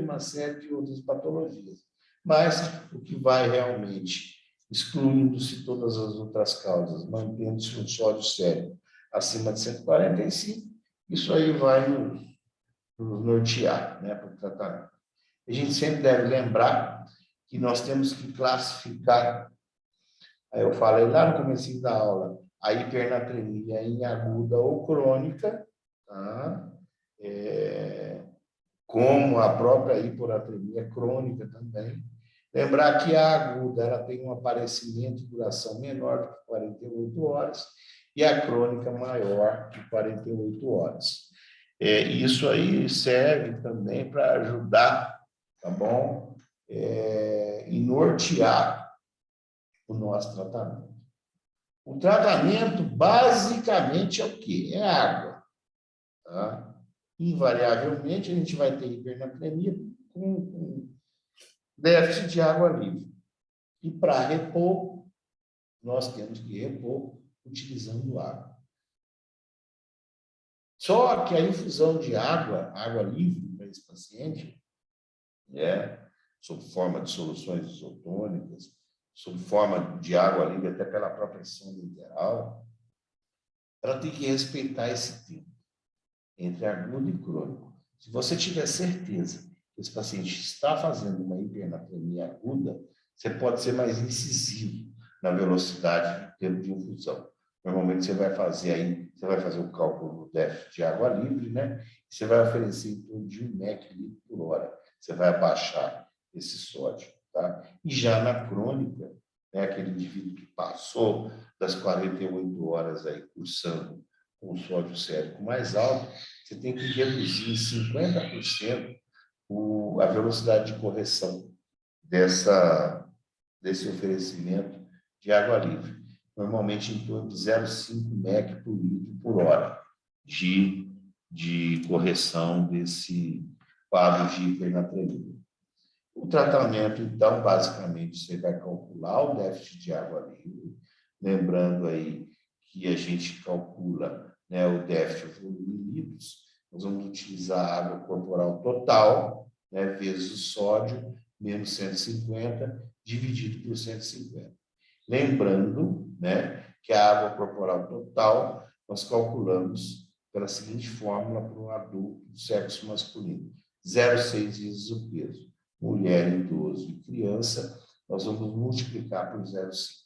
de outras patologias. Mas o que vai realmente, excluindo-se todas as outras causas, mantendo-se um sódio sério acima de 145, isso aí vai nos nortear, né, para o tratamento. A gente sempre deve lembrar que nós temos que classificar, aí eu falei lá no começo da aula, a hipernatremia em aguda ou crônica, tá? Como a própria hiponatremia crônica também. Lembrar que a aguda ela tem um aparecimento e duração menor do que 48 horas e a crônica maior que 48 horas. Isso aí serve também para ajudar, tá bom? E nortear o nosso tratamento. O tratamento, basicamente, é o quê? É água. Tá? Invariavelmente, a gente vai ter hipernatremia com déficit de água livre. E para repor, nós temos que repor utilizando água. Só que a infusão de água livre para esse paciente, sob forma de soluções isotônicas, sob forma de água livre, até pela própria sonda interal, ela tem que respeitar esse tempo entre agudo e crônico. Se você tiver certeza que esse paciente está fazendo uma hipernatremia aguda, você pode ser mais incisivo na velocidade do tempo de infusão. Normalmente você vai fazer o cálculo do déficit de água livre, né? E você vai oferecer em torno de 1 mEq por hora. Você vai abaixar esse sódio, tá? E já na crônica, né, aquele indivíduo que passou das 48 horas aí cursando com o sódio sérico mais alto, você tem que reduzir em 50% a velocidade de correção desse oferecimento de água livre. Normalmente em torno de 0,5 mEq por litro por hora de correção desse quadro de hipernatremia. O tratamento, então, basicamente, você vai calcular o déficit de água livre, lembrando aí que a gente calcula, né, o déficit em litros, nós vamos utilizar a água corporal total, né, vezes o sódio, menos 150, dividido por 150. Lembrando, né, que a água corporal total nós calculamos pela seguinte fórmula para um adulto do sexo masculino: 0,6 vezes o peso. Mulher, idoso e criança, nós vamos multiplicar por 0,5,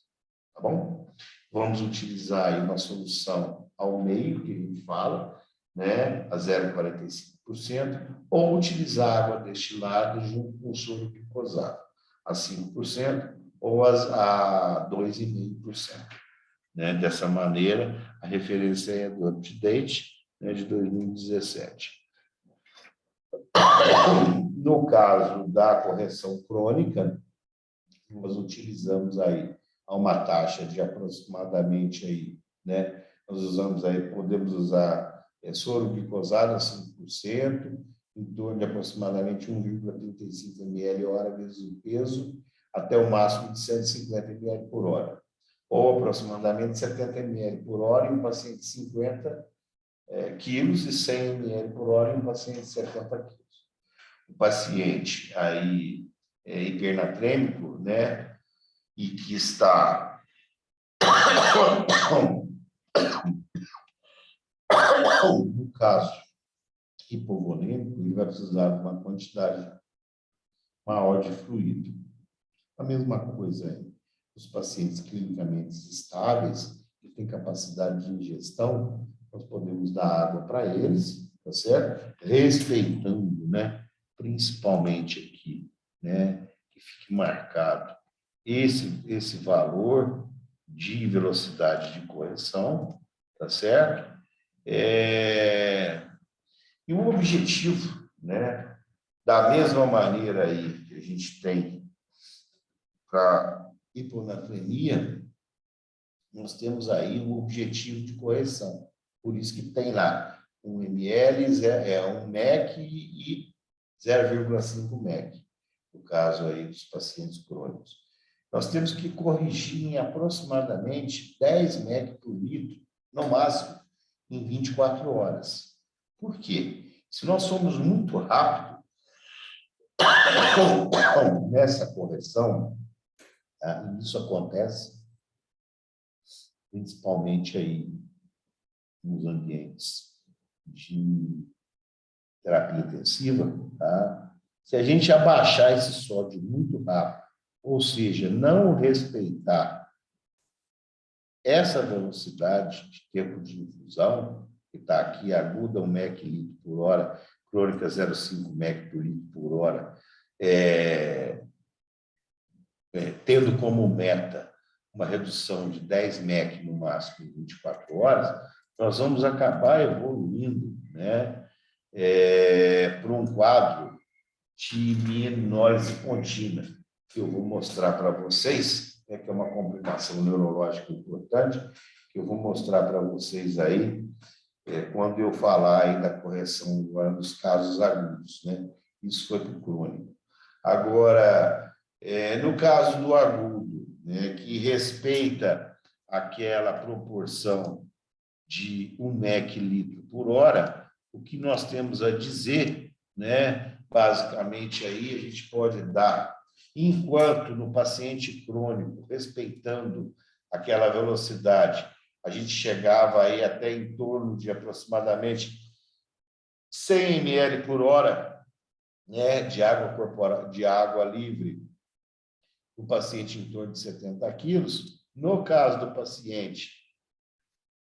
tá bom? Vamos utilizar aí uma solução ao meio, que a gente fala, né, a 0,45%, ou utilizar água destilada junto com soro glicosado, a 5%, ou a 2,5%. Né? Dessa maneira, a referência é do UpToDate, né, de 2017. No caso da correção crônica, nós utilizamos aí uma taxa de aproximadamente aí, né? Nós usamos aí, podemos usar soro glicosado a 5%, em torno de aproximadamente 1,35 ml hora vezes o peso, até o máximo de 150 ml por hora, ou aproximadamente 70 ml por hora em um paciente de 50 quilos e 100 ml por hora em um paciente de 70 quilos. O paciente aí hipernatrêmico, né, e que está no caso hipovolêmico, ele vai precisar de uma quantidade maior de fluido. A mesma coisa aí, os pacientes clinicamente estáveis, que têm capacidade de ingestão, nós podemos dar água para eles, tá certo? Respeitando, né, principalmente aqui, né, que fique marcado esse valor de velocidade de correção, tá certo? E o objetivo, né, da mesma maneira aí que a gente tem para hiponatremia, nós temos aí um objetivo de correção. Por isso que tem lá 1 ml, 1 mEq e 0,5 mEq, no caso aí dos pacientes crônicos. Nós temos que corrigir em aproximadamente 10 mEq por litro, no máximo, em 24 horas. Por quê? Se nós somos muito rápidos nessa correção, tá? Isso acontece principalmente aí nos ambientes de terapia intensiva, tá? Se a gente abaixar esse sódio muito rápido, ou seja, não respeitar essa velocidade de tempo de infusão, que está aqui aguda 1 mEq litro por hora, crônica 0,5 mEq por litro por hora, tendo como meta uma redução de 10 mEq no máximo em 24 horas, nós vamos acabar evoluindo, né, para um quadro de mimelinólise contínua, que eu vou mostrar para vocês, que é uma complicação neurológica importante, que eu vou mostrar para vocês aí, quando eu falar aí da correção dos casos agudos, né? Isso foi para o crônico. Agora, no caso do agudo, né, que respeita aquela proporção de 1 mEq litro por hora, o que nós temos a dizer, né, basicamente aí a gente pode dar, enquanto no paciente crônico, respeitando aquela velocidade, a gente chegava aí até em torno de aproximadamente 100 ml por hora, né, de água corporal, de água livre, o paciente em torno de 70 quilos. No caso do paciente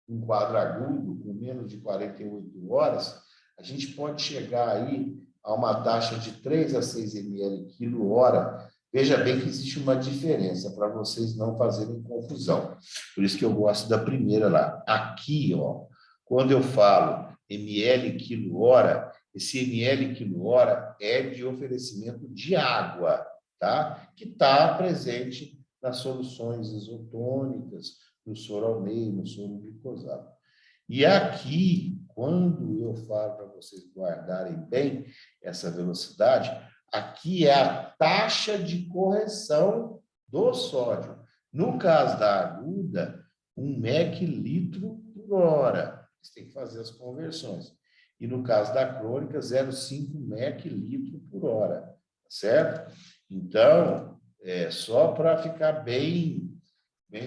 em quadro agudo, com menos de 48 horas, a gente pode chegar aí a uma taxa de 3 a 6 ml quilo hora. Veja bem que existe uma diferença para vocês não fazerem confusão. Por isso que eu gosto da primeira lá. Aqui, ó, quando eu falo ml quilo hora, esse ml quilo hora é de oferecimento de água, tá? Que está presente nas soluções isotônicas, no soro ao meio, no soro glicosado. E aqui, quando eu falo para vocês guardarem bem essa velocidade, aqui é a taxa de correção do sódio. No caso da aguda, 1 mEq litro por hora. Você tem que fazer as conversões. E no caso da crônica, 0,5 mEq litro por hora. Certo? Então, só para ficar bem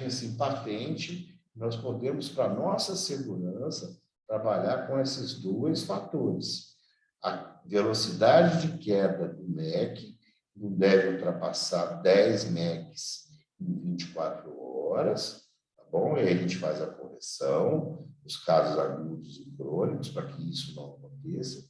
assim, patente, nós podemos, para nossa segurança, trabalhar com esses dois fatores. A velocidade de queda do MEC não deve ultrapassar 10 MECs em 24 horas, tá bom? E aí a gente faz a correção, os casos agudos e crônicos, para que isso não aconteça.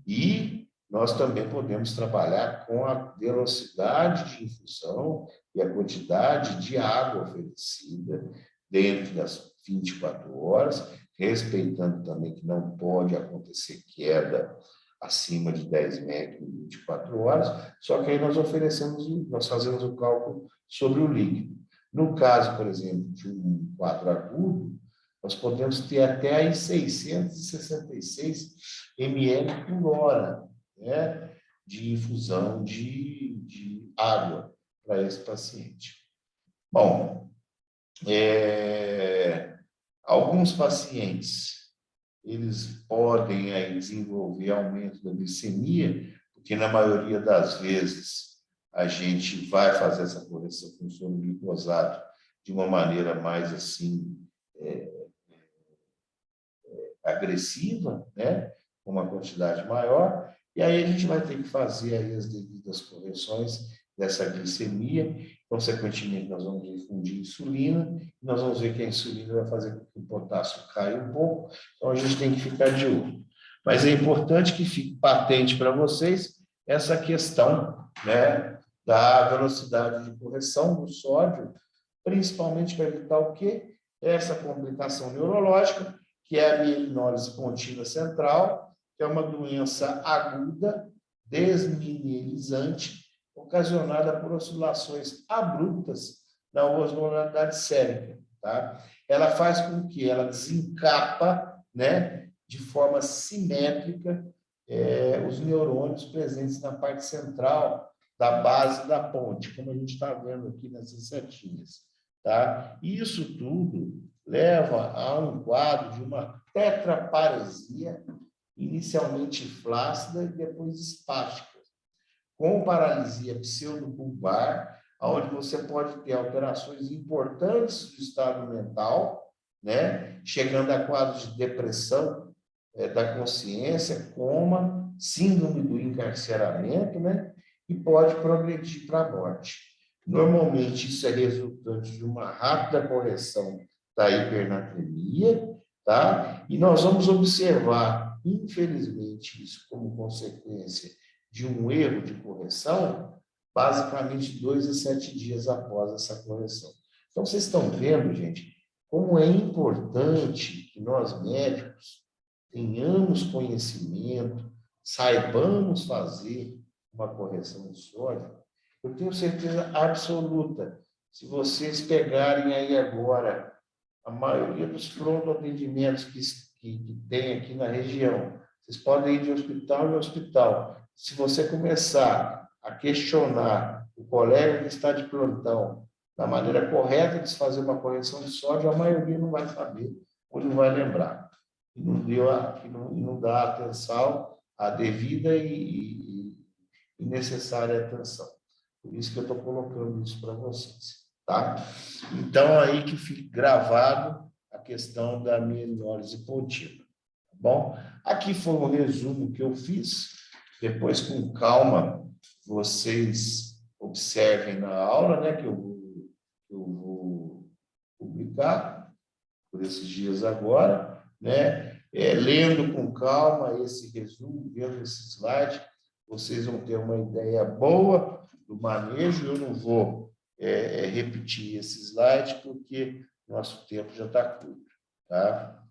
E nós também podemos trabalhar com a velocidade de infusão e a quantidade de água oferecida dentro das 24 horas, respeitando também que não pode acontecer queda acima de 10 mEq em 24 horas, só que aí nós fazemos o cálculo sobre o líquido. No caso, por exemplo, de um quadro agudo, nós podemos ter até aí 666 ml por hora, né, de infusão de água para esse paciente. Bom, alguns pacientes, eles podem aí desenvolver aumento da glicemia, porque na maioria das vezes a gente vai fazer essa correção com soro glicosado de uma maneira mais assim, agressiva, né, com uma quantidade maior, e aí a gente vai ter que fazer aí as devidas correções dessa glicemia, consequentemente nós vamos infundir insulina, e nós vamos ver que a insulina vai fazer com que o potássio caia um pouco, então a gente tem que ficar de olho. Mas é importante que fique patente para vocês essa questão, né, da velocidade de correção do sódio, principalmente para evitar o quê? Essa complicação neurológica, que é a mielinólise contínua central, que é uma doença aguda, desmineralizante, ocasionada por oscilações abruptas na osmolaridade sérica, tá? Ela faz com que ela desencapa, né, de forma simétrica, os neurônios presentes na parte central da base da ponte, como a gente está vendo aqui nessas setinhas, tá? Isso tudo leva a um quadro de uma tetraparesia inicialmente flácida e depois espástica, com paralisia pseudopulvar, onde você pode ter alterações importantes do estado mental, né? Chegando a quadros de depressão da consciência, coma, síndrome do encarceramento, né? E pode progredir para a morte. Normalmente, isso é resultante de uma rápida correção da hipernatremia, tá? E nós vamos observar, infelizmente, isso como consequência de um erro de correção, basicamente 2 a 7 dias após essa correção. Então, vocês estão vendo, gente, como é importante que nós médicos tenhamos conhecimento, saibamos fazer uma correção de sódio. Eu tenho certeza absoluta, se vocês pegarem aí agora a maioria dos pronto-atendimentos que tem aqui na região, vocês podem ir de hospital em hospital. Se você começar a questionar o colega que está de plantão da maneira correta de se fazer uma correção de sódio, a maioria não vai saber ou não vai lembrar. E não dá atenção à devida e necessária atenção. Por isso que eu estou colocando isso para vocês, tá? Então, aí que fique gravado a questão da mielinólise contínua, tá bom? Aqui foi um resumo que eu fiz. Depois, com calma, vocês observem na aula, né, que eu vou publicar por esses dias agora, né? Lendo com calma esse resumo, vendo esse slide, vocês vão ter uma ideia boa do manejo. Eu não vou repetir esse slide, porque nosso tempo já está curto, tá?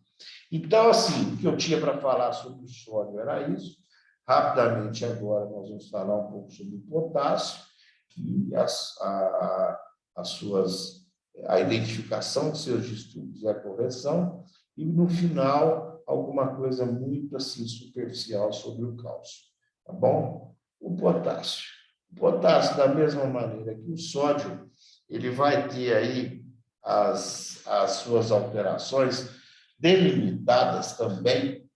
Então, assim, o que eu tinha para falar sobre o sódio era isso. Rapidamente, agora, nós vamos falar um pouco sobre o potássio e a identificação de seus distúrbios e a correção, e, no final, alguma coisa muito assim superficial sobre o cálcio, tá bom? O potássio. O potássio, da mesma maneira que o sódio, ele vai ter aí as suas alterações delimitadas também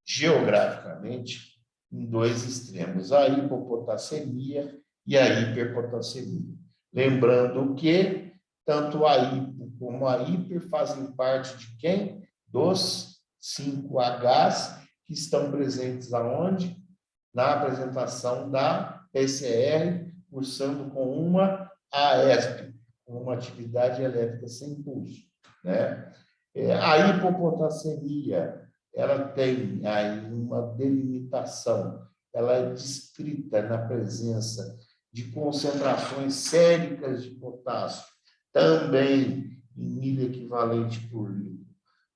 geograficamente em 2 extremos, a hipopotassemia e a hiperpotassemia. Lembrando que tanto a hipo como a hiper fazem parte de quem? Dos 5Hs que estão presentes aonde? Na apresentação da PCR, cursando com uma AESP, com uma atividade elétrica sem pulso, né? A hipopotassemia, ela tem aí uma delimitação, ela é descrita na presença de concentrações séricas de potássio, também em milha equivalente por litro,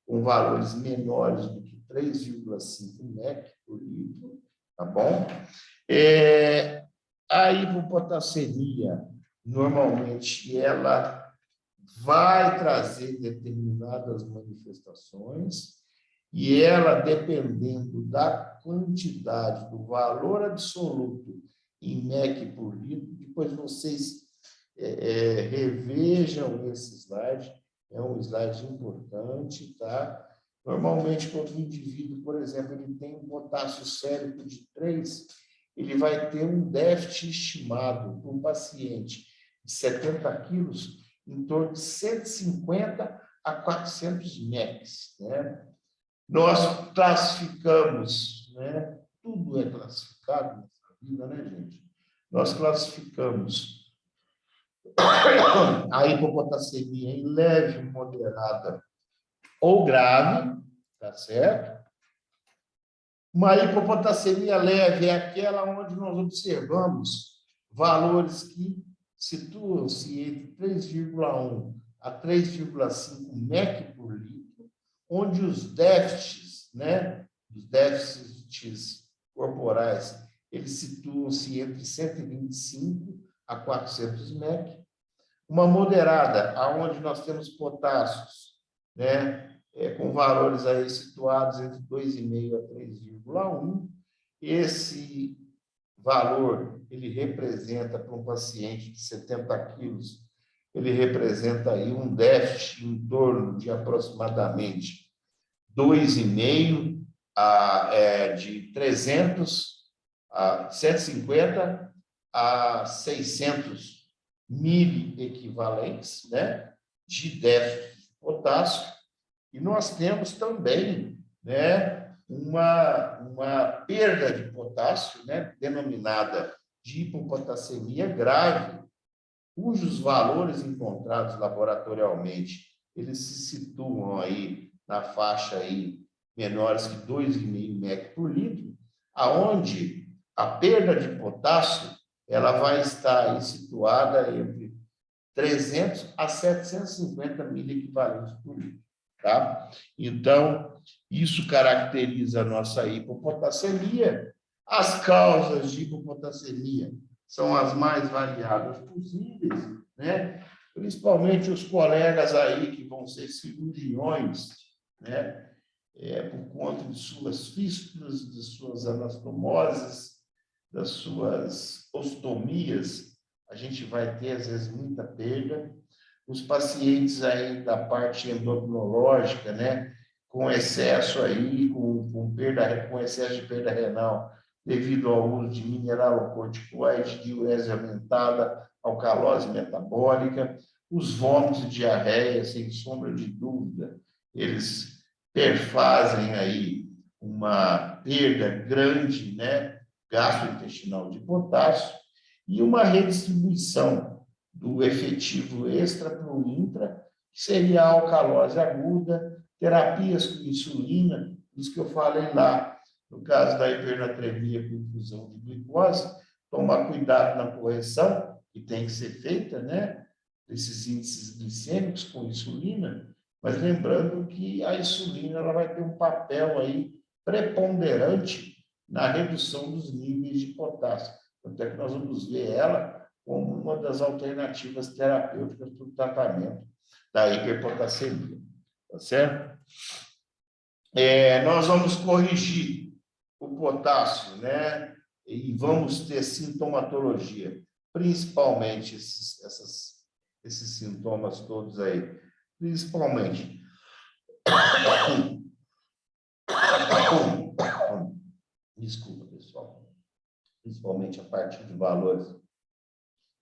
com valores menores do que 3,5 mEq por litro, tá bom? A hipopotassemia, normalmente, ela vai trazer determinadas manifestações e ela, dependendo da quantidade, do valor absoluto em mEq por litro, depois vocês revejam esse slide, é um slide importante, tá? Normalmente, quando o indivíduo, por exemplo, ele tem um potássio sérico de 3, ele vai ter um déficit estimado para um paciente de 70 quilos em torno de 150 a 400 MECs, né? Nós classificamos, né? Tudo é classificado nessa vida, né, gente? Nós classificamos a hipopotassemia em leve, moderada ou grave, tá certo? Uma hipopotassemia leve é aquela onde nós observamos valores que situam-se entre 3,1 a 3,5 mEq por litro, onde os déficits, né, os déficits corporais, eles situam-se entre 125 a 400 mEq. Uma moderada, aonde nós temos potássios, né, com valores aí situados entre 2,5 a 3,1. Esse valor, ele representa, para um paciente de 70 quilos, ele representa aí um déficit em torno de aproximadamente 2,5 de 150 a 600 miliequivalentes, né, de déficit de potássio. E nós temos também, né, uma perda de potássio, né, denominada de hipopotassemia grave, cujos valores encontrados laboratorialmente, eles se situam aí na faixa aí menores que 2,5 mEq por litro, aonde a perda de potássio ela vai estar aí situada entre 300 a 750 miliequivalentes por litro, tá? Então, isso caracteriza a nossa hipopotassemia. As causas de hipopotassemia são as mais variadas possíveis, né? Principalmente os colegas aí que vão ser cirurgiões, né? Por conta de suas fístulas, de suas anastomoses, das suas ostomias, a gente vai ter, às vezes, muita perda. Os pacientes aí da parte endocrinológica, né, com excesso aí, com excesso de perda renal, devido ao uso de mineralocorticoide, diurese aumentada, alcalose metabólica, os vômitos e diarreia, sem sombra de dúvida, eles perfazem aí uma perda grande, né, gastrointestinal de potássio e uma redistribuição do efetivo extra para o intra, que seria a alcalose aguda, terapias com insulina, isso que eu falei lá, no caso da hipernatremia com infusão de glicose, tomar cuidado na correção, que tem que ser feita, né, desses índices glicêmicos com insulina, mas lembrando que a insulina ela vai ter um papel aí preponderante na redução dos níveis de potássio. Tanto é que nós vamos ver ela como uma das alternativas terapêuticas para o tratamento da hiperpotassemia. Tá certo? Nós vamos corrigir o potássio, né? E vamos ter sintomatologia, principalmente esses sintomas todos aí, principalmente desculpa, pessoal, principalmente a partir de valores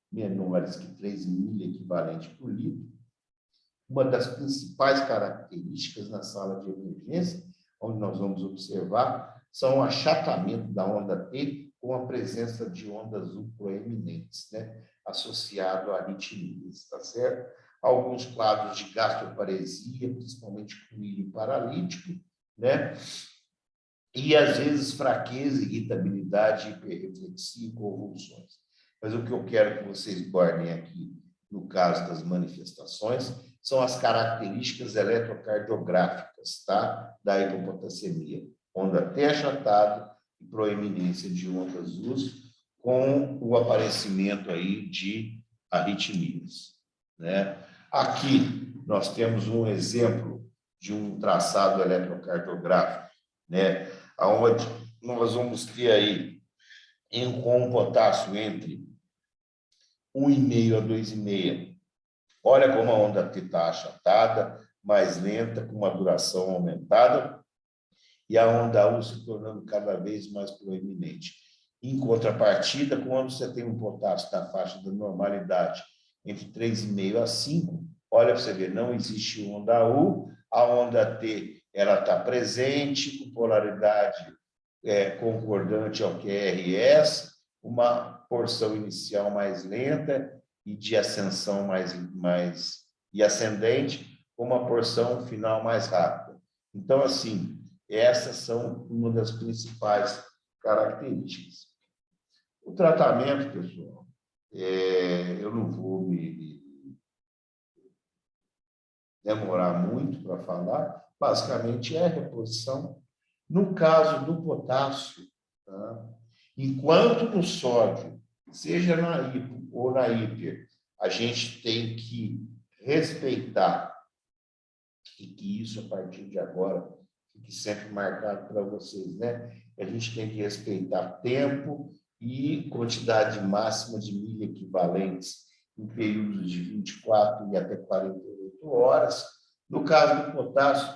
menores que 3 miliequivalentes por litro. Uma das principais características na sala de emergência, onde nós vamos observar, são o achatamento da onda T com a presença de ondas U proeminentes, né, associado a arritmias, tá certo? Alguns quadros de gastroparesia, principalmente com ilho paralítico, né? E, às vezes, fraqueza, irritabilidade, hiperreflexia e convulsões. Mas o que eu quero que vocês guardem aqui, no caso das manifestações, são as características eletrocardiográficas, tá? Da hipopotassemia. Onda T achatada e proeminência de ondas U com o aparecimento aí de arritmias, né? Aqui nós temos um exemplo de um traçado eletrocardiográfico, né? Onde nós vamos ter aí com um potássio entre 1,5 a 2,5. Olha como a onda T está achatada, mais lenta, com uma duração aumentada, e a onda U se tornando cada vez mais proeminente. Em contrapartida, quando você tem um potássio na faixa da normalidade entre 3,5 a 5, olha para você ver, não existe onda U, a onda T ela está presente, com polaridade concordante ao QRS, uma porção inicial mais lenta e de ascensão mais e ascendente, com uma porção final mais rápida. Então, assim, essas são uma das principais características. O tratamento, pessoal, eu não vou me demorar muito para falar, basicamente é a reposição. No caso do potássio, tá? Enquanto no sódio, seja na hipo ou na hiper, a gente tem que respeitar, e que isso, a partir de agora, fique sempre marcado para vocês, né? A gente tem que respeitar tempo e quantidade máxima de miliequivalentes em períodos de 24 e até 48 horas. No caso do potássio,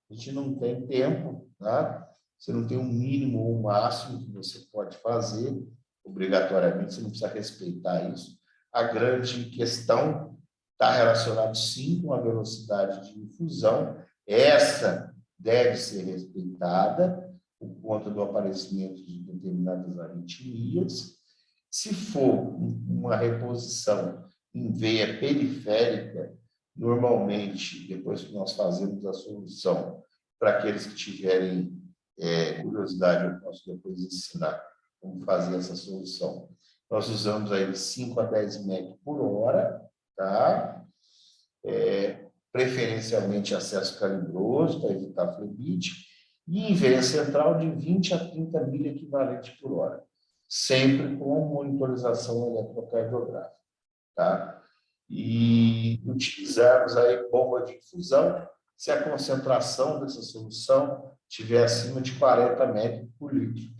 a gente não tem tempo, tá? você não tem um mínimo ou um máximo que você pode fazer, obrigatoriamente, você não precisa respeitar isso. A grande questão está relacionada, sim, com a velocidade de infusão. Essa deve ser respeitada por conta do aparecimento de determinadas arritmias. Se for uma reposição em veia periférica, normalmente, depois que nós fazemos a solução, para aqueles que tiverem curiosidade, eu posso depois ensinar como fazer essa solução. Nós usamos aí de 5 a 10 mEq por hora, tá? Preferencialmente acesso calibroso, para evitar flebite, e em veia central de 20 a 30 miliequivalentes por hora, sempre com monitorização eletrocardiográfica, tá? E utilizarmos aí bomba de infusão se a concentração dessa solução estiver acima de 40 mEq por litro.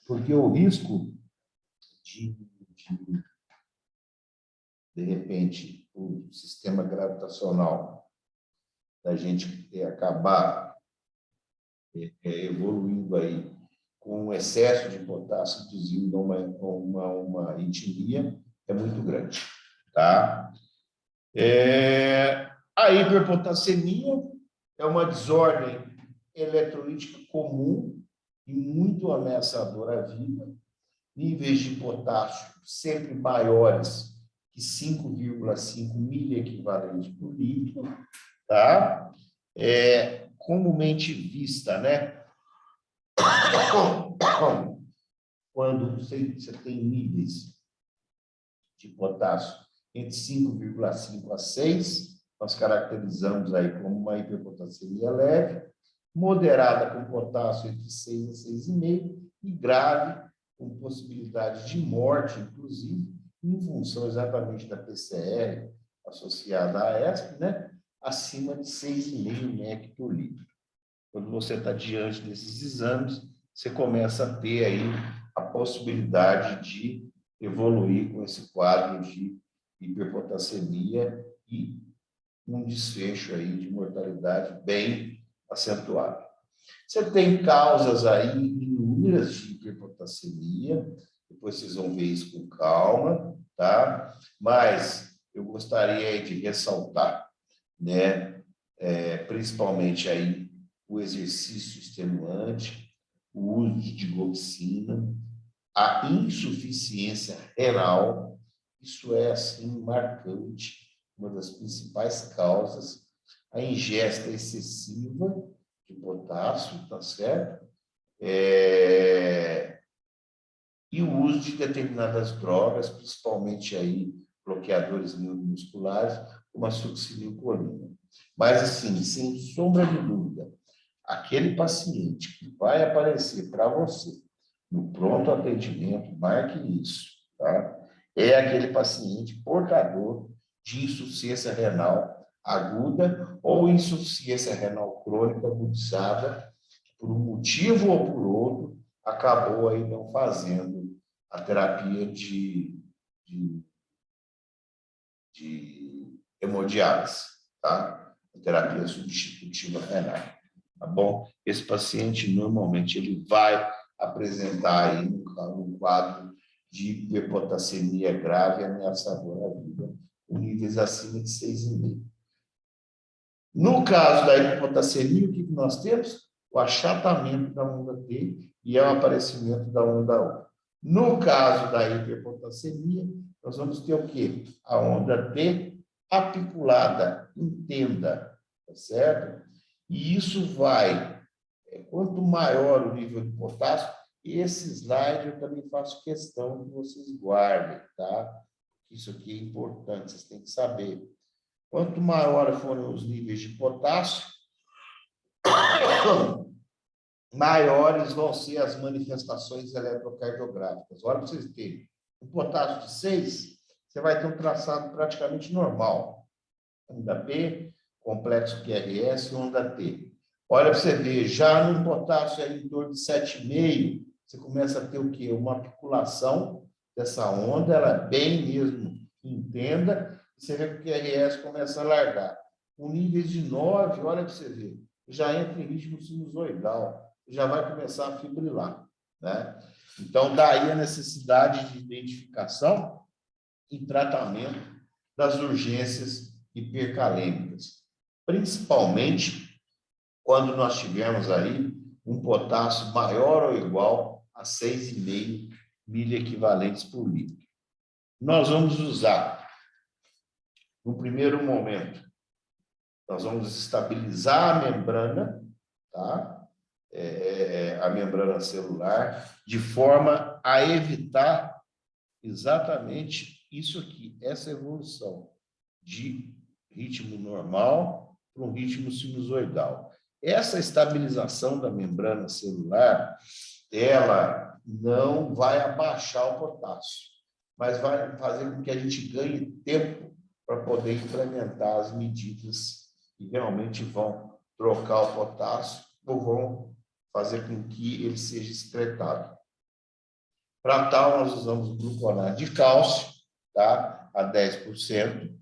Porque o risco de repente, o sistema gravitacional da gente acabar evoluindo aí com um excesso de potássio, induzindo uma arritmia, é muito grande, tá? A hiperpotassemia é uma desordem eletrolítica comum e muito ameaçadora à vida. Níveis de potássio sempre maiores que 5,5 miliequivalentes por litro, tá? Comumente vista, né? Quando você tem níveis de potássio entre 5,5 a 6, nós caracterizamos aí como uma hiperpotassemia leve, moderada com potássio entre 6 a 6,5 e grave, com possibilidade de morte, inclusive, em função exatamente da PCR associada à ESP, né? Acima de 6,5 mEq por litro. Quando você está diante desses exames, você começa a ter aí a possibilidade de evoluir com esse quadro de hiperpotassemia e um desfecho aí de mortalidade bem acentuado. Você tem causas aí inúmeras de hiperpotassemia, depois vocês vão ver isso com calma, tá? Mas eu gostaria de ressaltar, né, principalmente aí o exercício extenuante, o uso de digoxina, a insuficiência renal, isso é, assim, marcante, uma das principais causas, a ingesta excessiva de potássio, tá certo? E o uso de determinadas drogas, principalmente aí bloqueadores neuromusculares, como a succinilcolina. Mas, assim, sem sombra de dúvida, aquele paciente que vai aparecer para você no pronto atendimento, marque isso, tá? É aquele paciente portador de insuficiência renal aguda ou insuficiência renal crônica agudizada, por um motivo ou por outro, acabou aí não fazendo a terapia de hemodiálise, tá? A terapia substitutiva renal, tá bom? Esse paciente, normalmente, ele vai apresentar aí um quadro de hiperpotassemia grave ameaçadora à vida, com níveis acima de 6,5. No caso da hipopotassemia, o que nós temos? O achatamento da onda T e o aparecimento da onda O. No caso da hiperpotassemia, nós vamos ter o quê? A onda T apiculada, entenda, tá certo? E isso vai, quanto maior o nível de potássio, esse slide eu também faço questão que vocês guardem, tá? Isso aqui é importante, vocês têm que saber. Quanto maior forem os níveis de potássio, maiores vão ser as manifestações eletrocardiográficas. Olha para vocês terem. Um potássio de 6, você vai ter um traçado praticamente normal. Onda P, complexo QRS e onda T. Olha para você ver, já no potássio ali em torno de 7,5, você começa a ter o quê? Uma articulação dessa onda, ela é bem mesmo entenda, você vê que o QRS começa a largar. Com níveis de 9, olha para você ver, já entra em ritmo sinusoidal, já vai começar a fibrilar, né? Então, daí a necessidade de identificação e tratamento das urgências hipercalêmicas, principalmente quando nós tivermos aí um potássio maior ou igual a 6,5 miliequivalentes por litro. Nós vamos usar, no primeiro momento, nós vamos estabilizar a membrana, tá? A membrana celular, de forma a evitar exatamente isso aqui, essa evolução de ritmo normal para um ritmo sinusoidal. Essa estabilização da membrana celular, ela não vai abaixar o potássio, mas vai fazer com que a gente ganhe tempo para poder implementar as medidas que realmente vão trocar o potássio ou vão fazer com que ele seja excretado. Para tal, nós usamos gluconato de cálcio, tá? A 10%,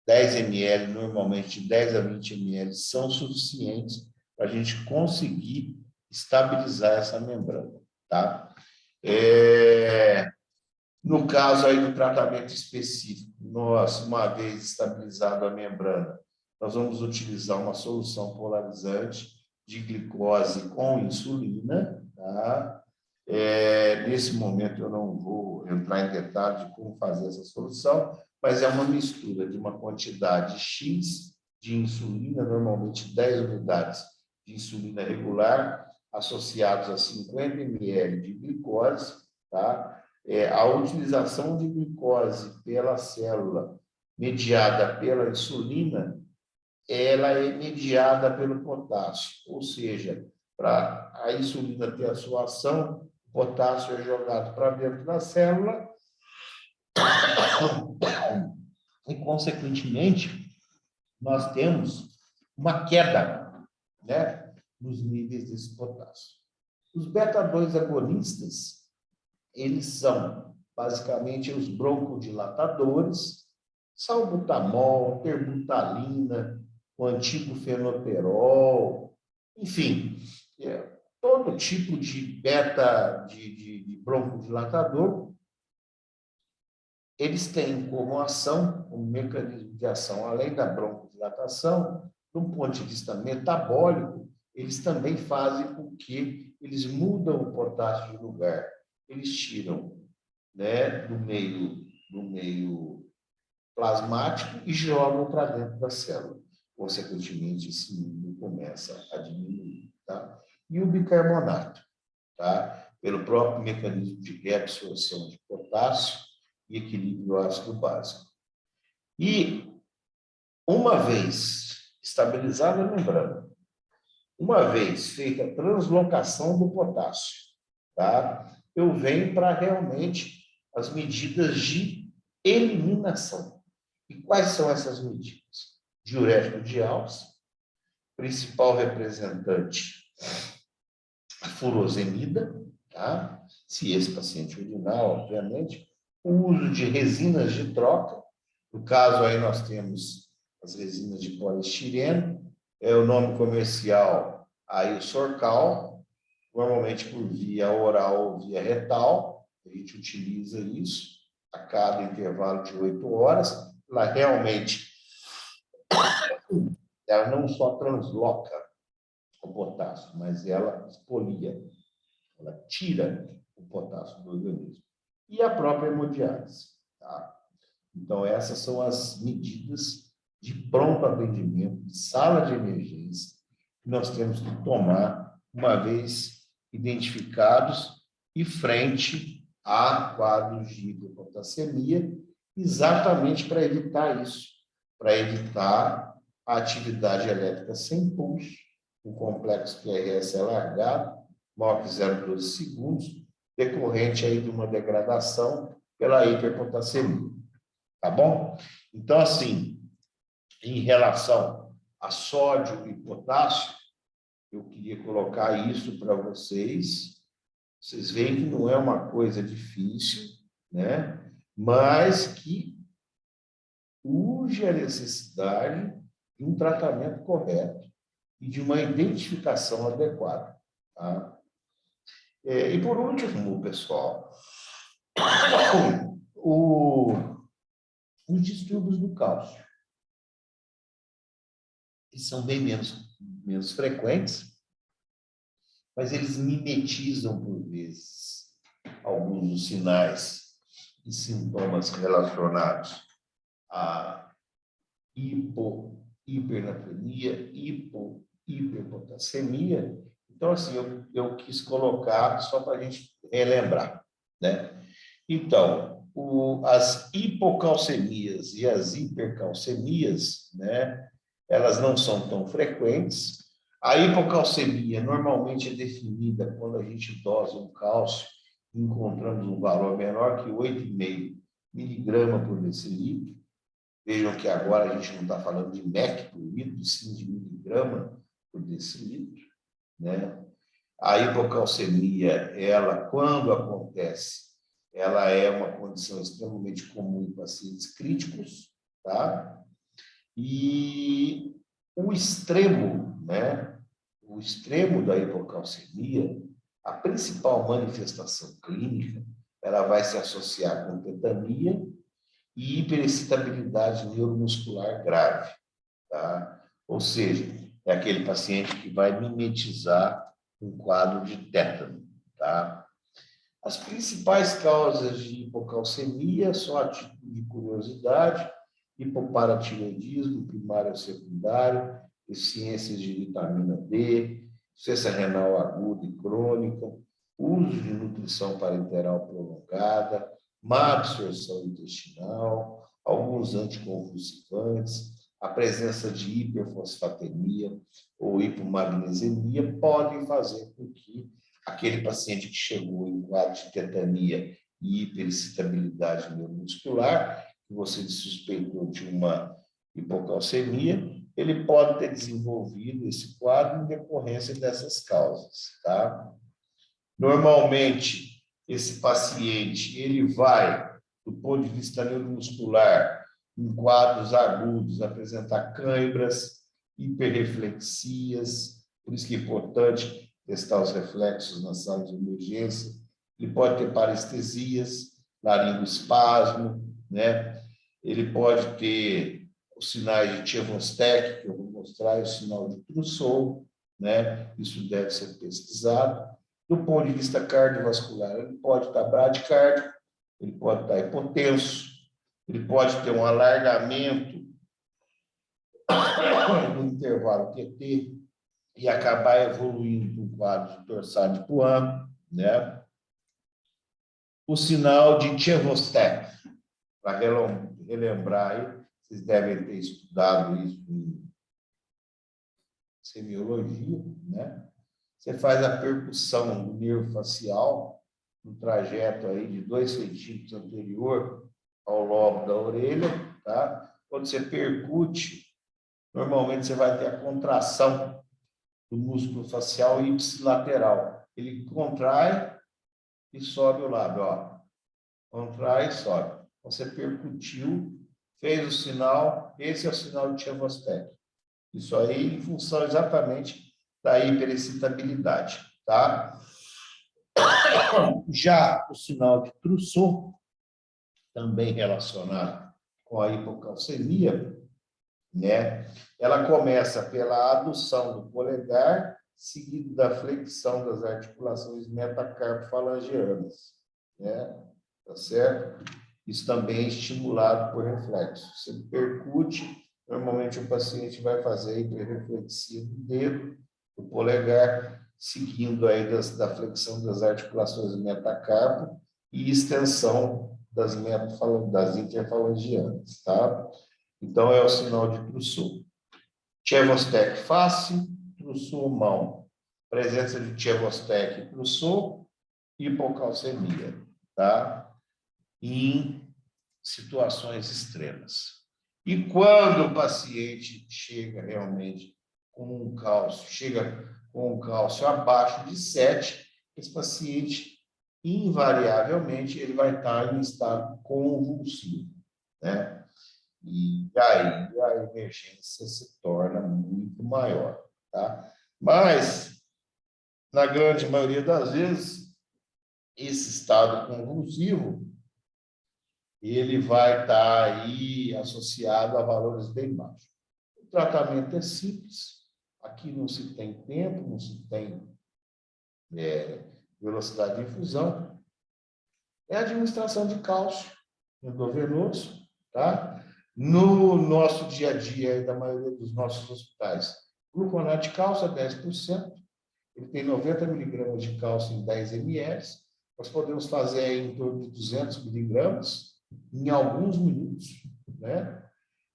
10 ml, normalmente 10 a 20 ml são suficientes para a gente conseguir estabilizar essa membrana, tá? No caso aí do tratamento específico, nós, uma vez estabilizada a membrana, nós vamos utilizar uma solução polarizante de glicose com insulina, tá? Nesse momento eu não vou entrar em detalhe de como fazer essa solução, mas é uma mistura de uma quantidade X de insulina, normalmente 10 unidades de insulina regular, associados a 50 ml de glicose, tá? A utilização de glicose pela célula mediada pela insulina, ela é mediada pelo potássio, ou seja, para a insulina ter a sua ação, o potássio é jogado para dentro da célula e, consequentemente, nós temos uma queda, né, nos níveis desse potássio. Os beta-2 agonistas, eles são basicamente os broncodilatadores, salbutamol, terbutalina, o antigo fenoterol, enfim, todo tipo de beta, de broncodilatador, eles têm como ação, um mecanismo de ação, além da broncodilatação, de um ponto de vista metabólico, eles também fazem com que eles mudam o potássio de lugar. Eles tiram, né, do meio plasmático e jogam para dentro da célula. Consequentemente, esse nível começa a diminuir, tá? E o bicarbonato, tá? Pelo próprio mecanismo de reabsorção de potássio e equilíbrio ácido básico. E, uma vez estabilizada a membrana, uma vez feita a translocação do potássio, tá? Eu venho para realmente as medidas de eliminação. E quais são essas medidas? Diurético de Alves, principal representante, a furosemida, tá? Se esse paciente urinar, obviamente, o uso de resinas de troca, no caso aí nós temos as resinas de poliestireno, o nome comercial aí o Sorcal, normalmente por via oral ou via retal, a gente utiliza isso a cada intervalo de 8 horas, ela realmente ela não só transloca o potássio, mas ela expolia, ela tira o potássio do organismo. E a própria hemodiálise, tá? Então, essas são as medidas de pronto atendimento, de sala de emergência, que nós temos que tomar uma vez identificados e frente a quadros de hipopotassemia, exatamente para evitar isso, para evitar a atividade elétrica sem pulso, o complexo QRS alargado, maior que 0,12 segundos, decorrente aí de uma degradação pela hiperpotassemia. Tá bom? Então, assim, em relação a sódio e potássio, eu queria colocar isso para vocês. Vocês veem que não é uma coisa difícil, né? Mas que urge a necessidade de um tratamento correto, e de uma identificação adequada. Tá? E por último, pessoal, os distúrbios do cálcio. Eles são bem menos frequentes, mas eles mimetizam, por vezes, alguns dos sinais e sintomas relacionados à hipernatremia, hiperpotassemia. Então, assim, eu quis colocar só para a gente relembrar, né? Então, as hipocalcemias e as hipercalcemias, né? Elas não são tão frequentes. A hipocalcemia normalmente é definida quando a gente dosa um cálcio e encontramos um valor menor que 8,5 miligrama por decilitro. Vejam que agora a gente não está falando de mEq por litro, sim de miligrama por decilitro, né? A hipocalcemia, ela, quando acontece, ela é uma condição extremamente comum em pacientes críticos, tá? E o extremo, né? O extremo da hipocalcemia, a principal manifestação clínica, ela vai se associar com tetania e hiperexcitabilidade neuromuscular grave, tá? Ou seja, é aquele paciente que vai mimetizar um quadro de tétano, tá? As principais causas de hipocalcemia são a título de curiosidade, hipoparatiroidismo primário ou secundário, deficiências de vitamina D, insuficiência renal aguda e crônica, uso de nutrição parenteral prolongada, má absorção intestinal, alguns anticonvulsivantes, a presença de hiperfosfatemia ou hipomagnesemia podem fazer com que aquele paciente que chegou em quadro de tetania e hiperexcitabilidade neuromuscular, que você suspeitou de uma hipocalcemia, ele pode ter desenvolvido esse quadro em decorrência dessas causas, tá? Normalmente, esse paciente, ele vai, do ponto de vista neuromuscular, em quadros agudos, apresentar câimbras, hiperreflexias, por isso que é importante testar os reflexos na sala de emergência. Ele pode ter parestesias, laringoespasmo, né? Ele pode ter os sinais de Chevostek, que eu vou mostrar, e o sinal de Trousseau, né? Isso deve ser pesquisado. Do ponto de vista cardiovascular, ele pode estar bradicárdico, ele pode estar hipotenso, ele pode ter um alargamento no intervalo QT e acabar evoluindo para um quadro de torsade de Pointu, né? O sinal de Chevostek, para relembrar aí, vocês devem ter estudado isso em semiologia, né? Você faz a percussão do nervo facial no trajeto aí de 2 centímetros anterior ao lobo da orelha, tá? Quando você percute, normalmente você vai ter a contração do músculo facial ipsilateral. Ele contrai e sobe o lábio, ó. Contrai e sobe. Você percutiu, fez o sinal, esse é o sinal de Chevostek. Isso aí em função exatamente da hiperexcitabilidade, tá? Já o sinal de Trousseau, também relacionado com a hipocalcemia, né? Ela começa pela adução do polegar, seguido da flexão das articulações metacarpofalangianas, né? Tá certo? Isso também é estimulado por reflexo. Você percute, normalmente o paciente vai fazer a hiperreflexia do dedo, do polegar, seguindo aí da flexão das articulações metacarpo e extensão das interfalangianas, tá? Então, é o sinal de Trousseau. Chevostek face, Trousseau mão. Presença de Chevostek e Trousseau, hipocalcemia, tá? Em situações extremas. E quando o paciente chega realmente com um cálcio abaixo de 7, esse paciente, invariavelmente, ele vai estar em estado convulsivo, né? E aí a emergência se torna muito maior, tá? Mas, na grande maioria das vezes, esse estado convulsivo, ele vai estar aí associado a valores bem baixos. O tratamento é simples, aqui não se tem tempo, não se tem velocidade de infusão, é a administração de cálcio endovenoso, tá? No nosso dia a dia, da maioria dos nossos hospitais, gluconato de cálcio é 10%, ele tem 90 miligramas de cálcio em 10 ml, nós podemos fazer em torno de 200 miligramas em alguns minutos, né?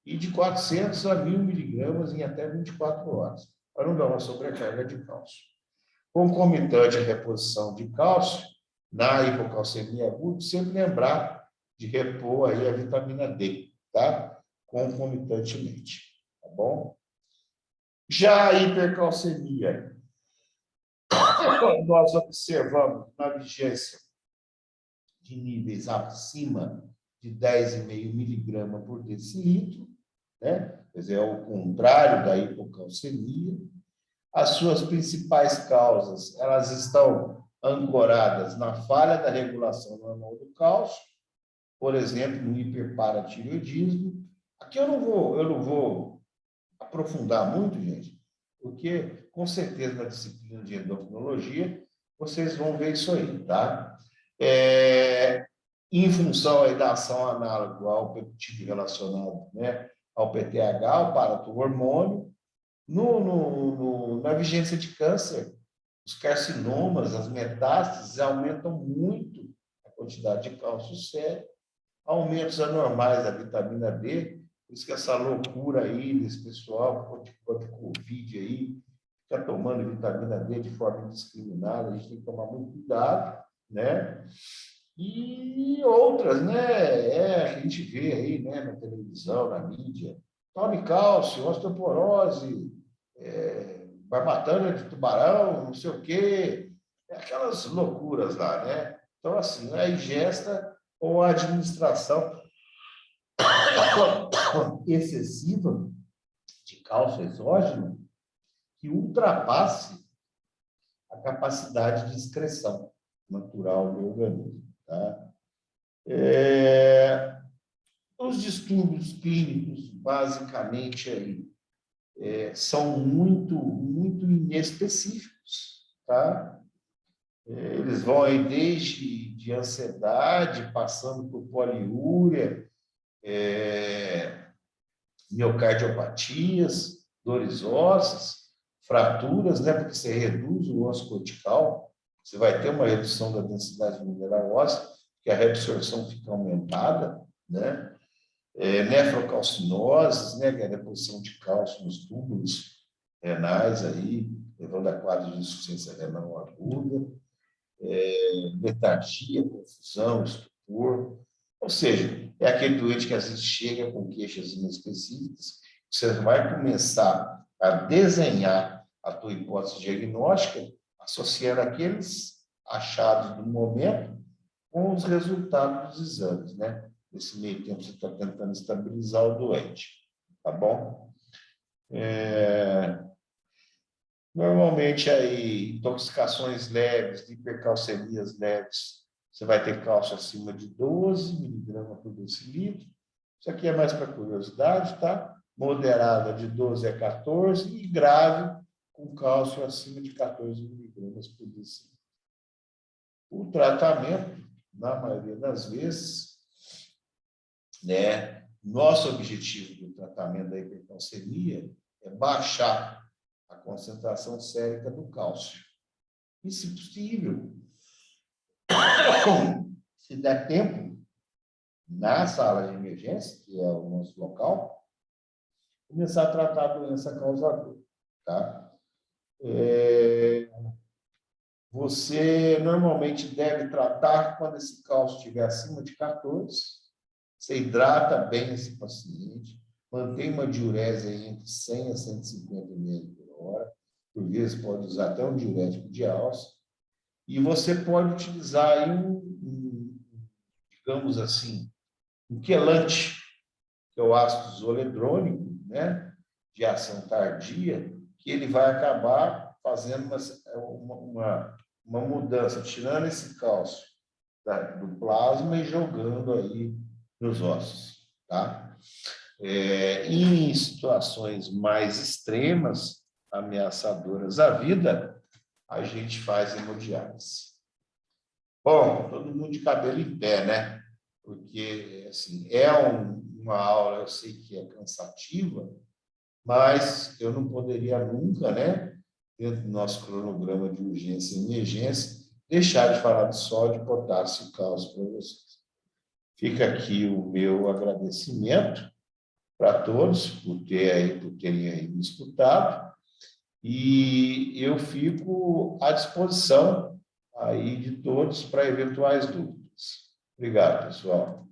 E de 400 a 1.000 miligramas em até 24 horas, para não dar uma sobrecarga de cálcio. Concomitante à reposição de cálcio, na hipocalcemia aguda, sempre lembrar de repor aí a vitamina D, tá? Concomitantemente, tá bom? Já a hipercalcemia, nós observamos na vigência de níveis acima de 10,5 miligramas por decilitro, né? Quer dizer, é o contrário da hipocalcemia. As suas principais causas, elas estão ancoradas na falha da regulação normal do cálcio, por exemplo, no hiperparatireoidismo. Aqui eu não vou aprofundar muito, gente, porque com certeza na disciplina de endocrinologia vocês vão ver isso aí, tá? Em função aí da ação análoga ao peptídeo relacionado, né, ao PTH, o parato-hormônio, na vigência de câncer, os carcinomas, as metástases aumentam muito a quantidade de cálcio sério, aumentos anormais da vitamina D, por isso que essa loucura aí desse pessoal de Covid aí, fica tomando vitamina D de forma indiscriminada, a gente tem que tomar muito cuidado, né? E outras, né? A gente vê aí, né, na televisão, na mídia, tome cálcio, osteoporose, barbatana de tubarão, não sei o quê, aquelas loucuras lá, né? Então, assim, a ingesta ou a administração excessiva de cálcio exógeno que ultrapasse a capacidade de excreção natural do organismo, tá? Os distúrbios clínicos, basicamente, aí, são muito inespecíficos, tá? Eles vão aí desde de ansiedade, passando por poliúria, miocardiopatias, dores ósseas, fraturas, né? Porque você reduz o osso cortical, você vai ter uma redução da densidade mineral óssea, que a reabsorção fica aumentada, né? Nefrocalcinoses, né? Que é a deposição de cálcio nos túbulos renais aí, levando a quadro de insuficiência renal aguda, letargia, confusão, estupor. Ou seja, é aquele doente que às vezes chega com queixas inespecíficas, você vai começar a desenhar a tua hipótese diagnóstica associando aqueles achados do momento com os resultados dos exames, né? Nesse meio tempo você está tentando estabilizar o doente, tá bom? Normalmente, aí, intoxicações leves, hipercalcemias leves, você vai ter cálcio acima de 12 miligramas por decilitro. Isso aqui é mais para curiosidade, tá? Moderada de 12 a 14 e grave com cálcio acima de 14 miligramas por decilitro. O tratamento, na maioria das vezes, né? Nosso objetivo do tratamento da hipercalcemia é baixar a concentração sérica do cálcio. E, se possível, se der tempo, na sala de emergência, que é o nosso local, começar a tratar a doença causadora, tá? Você normalmente deve tratar quando esse cálcio estiver acima de 14, você hidrata bem esse paciente, mantém uma diurese entre 100 a 150 ml por hora, por vezes pode usar até um diurético de alça, e você pode utilizar aí digamos assim, um quelante, que é o ácido zoledrônico, né, de ação tardia, que ele vai acabar fazendo uma mudança, tirando esse cálcio do plasma e jogando aí nos ossos, tá? Em situações mais extremas, ameaçadoras à vida, a gente faz hemodiálise. Bom, todo mundo de cabelo em pé, né? Porque, assim, uma aula, eu sei que é cansativa, mas eu não poderia nunca, né, dentro do nosso cronograma de urgência e emergência, deixar de falar de sódio, potássio e cálcio para vocês. Fica aqui o meu agradecimento para todos por terem aí me escutado, e eu fico à disposição aí de todos para eventuais dúvidas. Obrigado, pessoal.